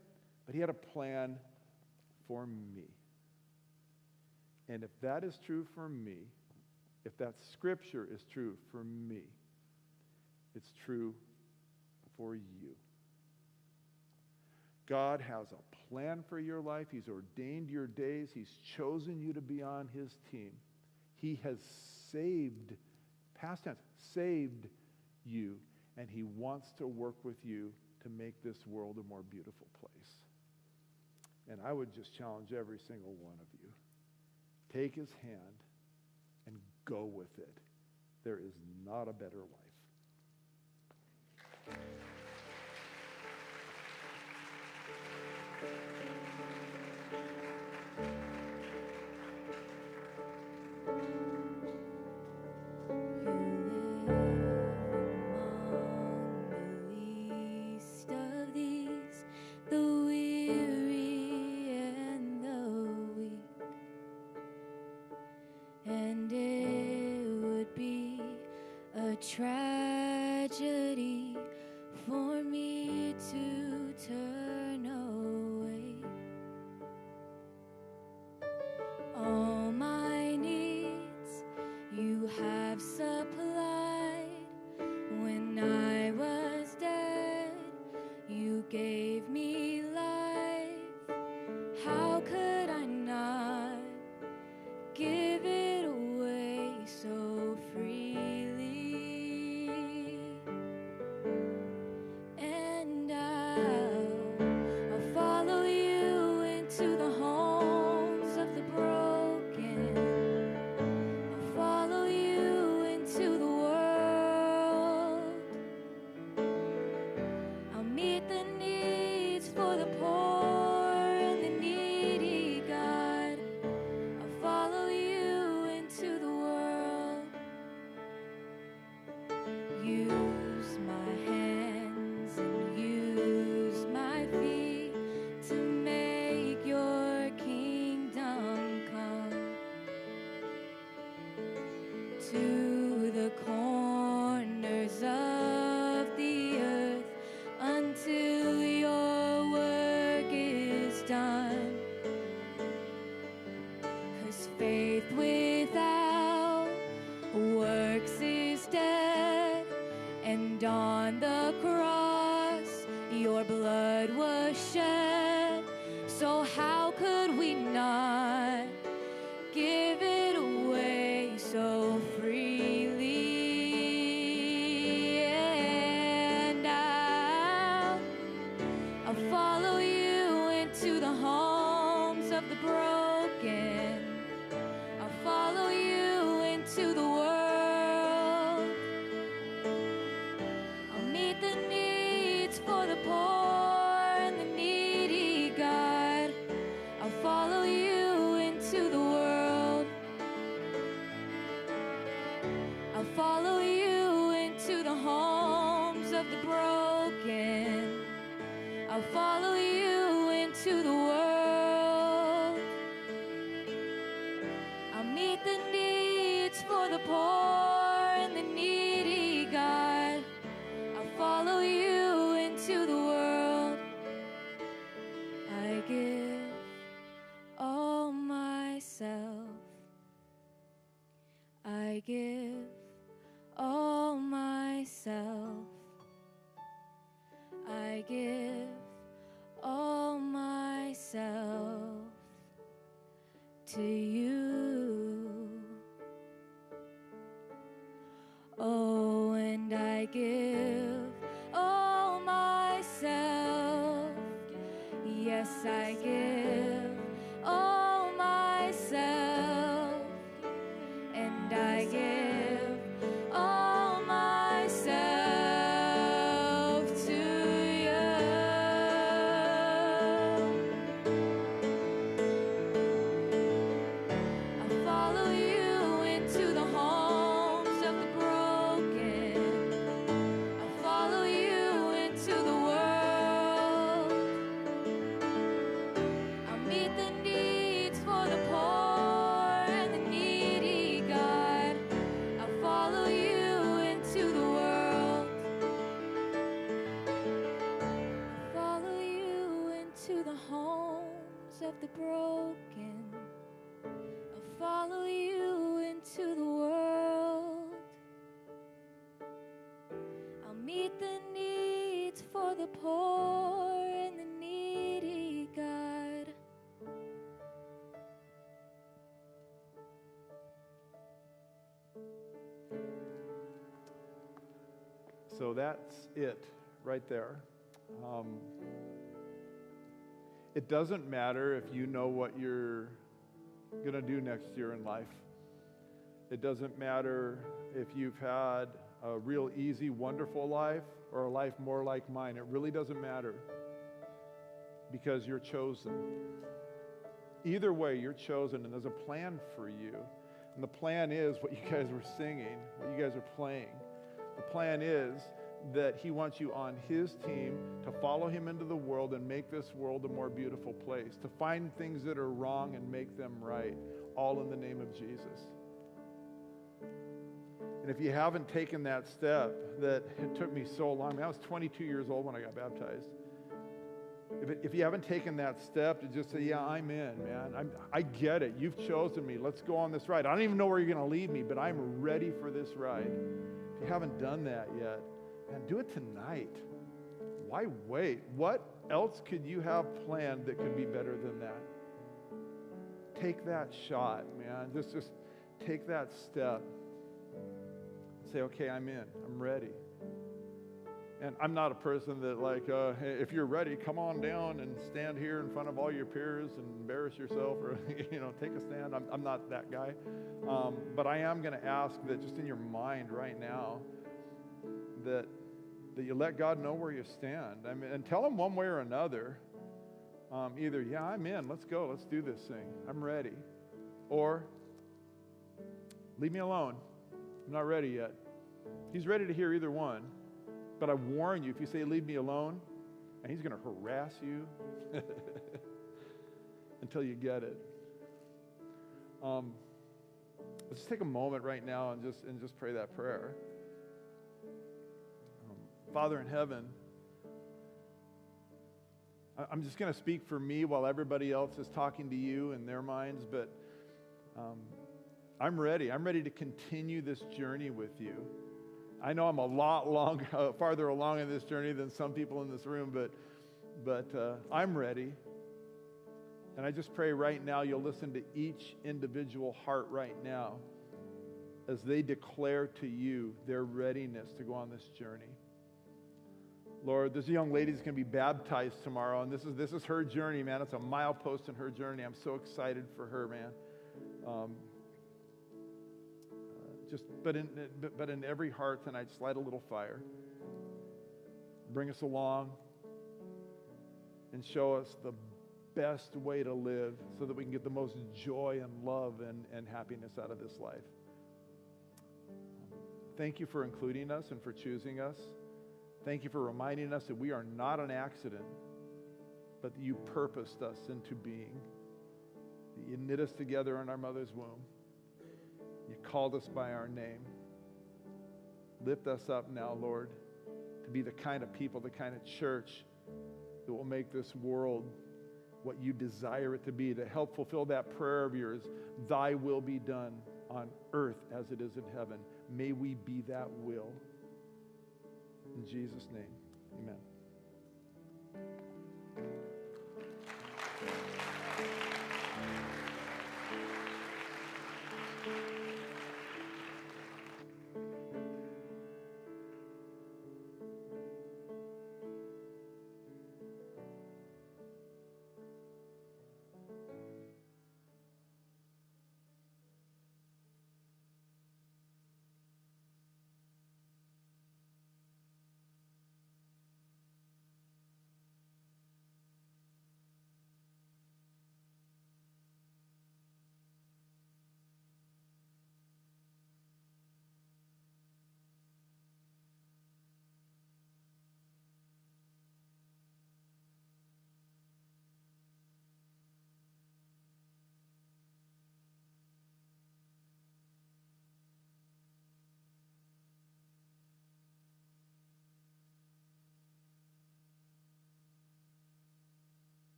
But he had a plan for me. And if that is true for me, if that scripture is true for me, it's true for you. God has a plan for your life. He's ordained your days. He's chosen you to be on his team. He has saved, past tense, saved you. And he wants to work with you to make this world a more beautiful place. And I would just challenge every single one of you. Take his hand and go with it. There is not a better life. Tragedy for me to turn away. All my needs you have supplied. When I was dead, you gave me life. How could I not give it away so freely? To the corners of the earth until your work is done. 'Cause faith without works is dead, and on the cross your blood was shed. So how could we not give it away so freely? And I'll follow you into the homes of the broken. I'll follow you into the world. I'll meet the needs for the poor and the needy, God. I'll follow you into the world. I'll follow you into the homes of the broken. I'll follow you into the world. I'll meet the needs for the poor and the needy, God. I'll follow you into the world. I give all myself. I give all myself. I give all myself to you. yes, I give all myself, and I give all myself to you. I follow you into the homes of the broken. I follow you into the world. I'll meet the needs for the poor and the needy, God. I follow you into the world. I follow you into the homes of the broken. I follow you into the world. I'll meet the needs for the poor and the needy, God. So that's it right there. It doesn't matter if you know what you're going to do next year in life. It doesn't matter if you've had a real easy, wonderful life or a life more like mine. It really doesn't matter, because you're chosen. Either way, you're chosen, and there's a plan for you. And the plan is what you guys were singing, what you guys are playing. The plan is that he wants you on his team to follow him into the world and make this world a more beautiful place, to find things that are wrong and make them right, all in the name of Jesus. And if you haven't taken that step, that it took me so long. I mean, I was 22 years old when I got baptized. If you haven't taken that step to just say, yeah, I'm in, man. I get it. You've chosen me. Let's go on this ride. I don't even know where you're going to lead me, but I'm ready for this ride. If you haven't done that yet, man, do it tonight. Why wait? What else could you have planned that could be better than that? Take that shot, man. Just take that step. Say, okay, I'm in. I'm ready. And I'm not a person that hey, if you're ready, come on down and stand here in front of all your peers and embarrass yourself or, take a stand. I'm not that guy. But I am going to ask that just in your mind right now that you let God know where you stand. I mean, and tell him one way or another. Either, yeah, I'm in. Let's go. Let's do this thing. I'm ready. Or, leave me alone. I'm not ready yet. He's ready to hear either one. But I warn you, if you say, leave me alone, and he's going to harass you until you get it. Let's take a moment right now and just pray that prayer. Father in heaven, I'm just going to speak for me while everybody else is talking to you in their minds, but I'm ready. I'm ready to continue this journey with you. I know I'm a lot farther along in this journey than some people in this room, but I'm ready. And I just pray right now you'll listen to each individual heart right now as they declare to you their readiness to go on this journey. Lord, there's a young lady that's going to be baptized tomorrow, and this is her journey, man. It's a milepost in her journey. I'm so excited for her, man. But in every heart tonight, just light a little fire. Bring us along and show us the best way to live so that we can get the most joy and love and happiness out of this life. Thank you for including us and for choosing us. Thank you for reminding us that we are not an accident, but that you purposed us into being. That you knit us together in our mother's womb. You called us by our name. Lift us up now, Lord, to be the kind of people, the kind of church that will make this world what you desire it to be, to help fulfill that prayer of yours, thy will be done on earth as it is in heaven. May we be that will. In Jesus' name, amen.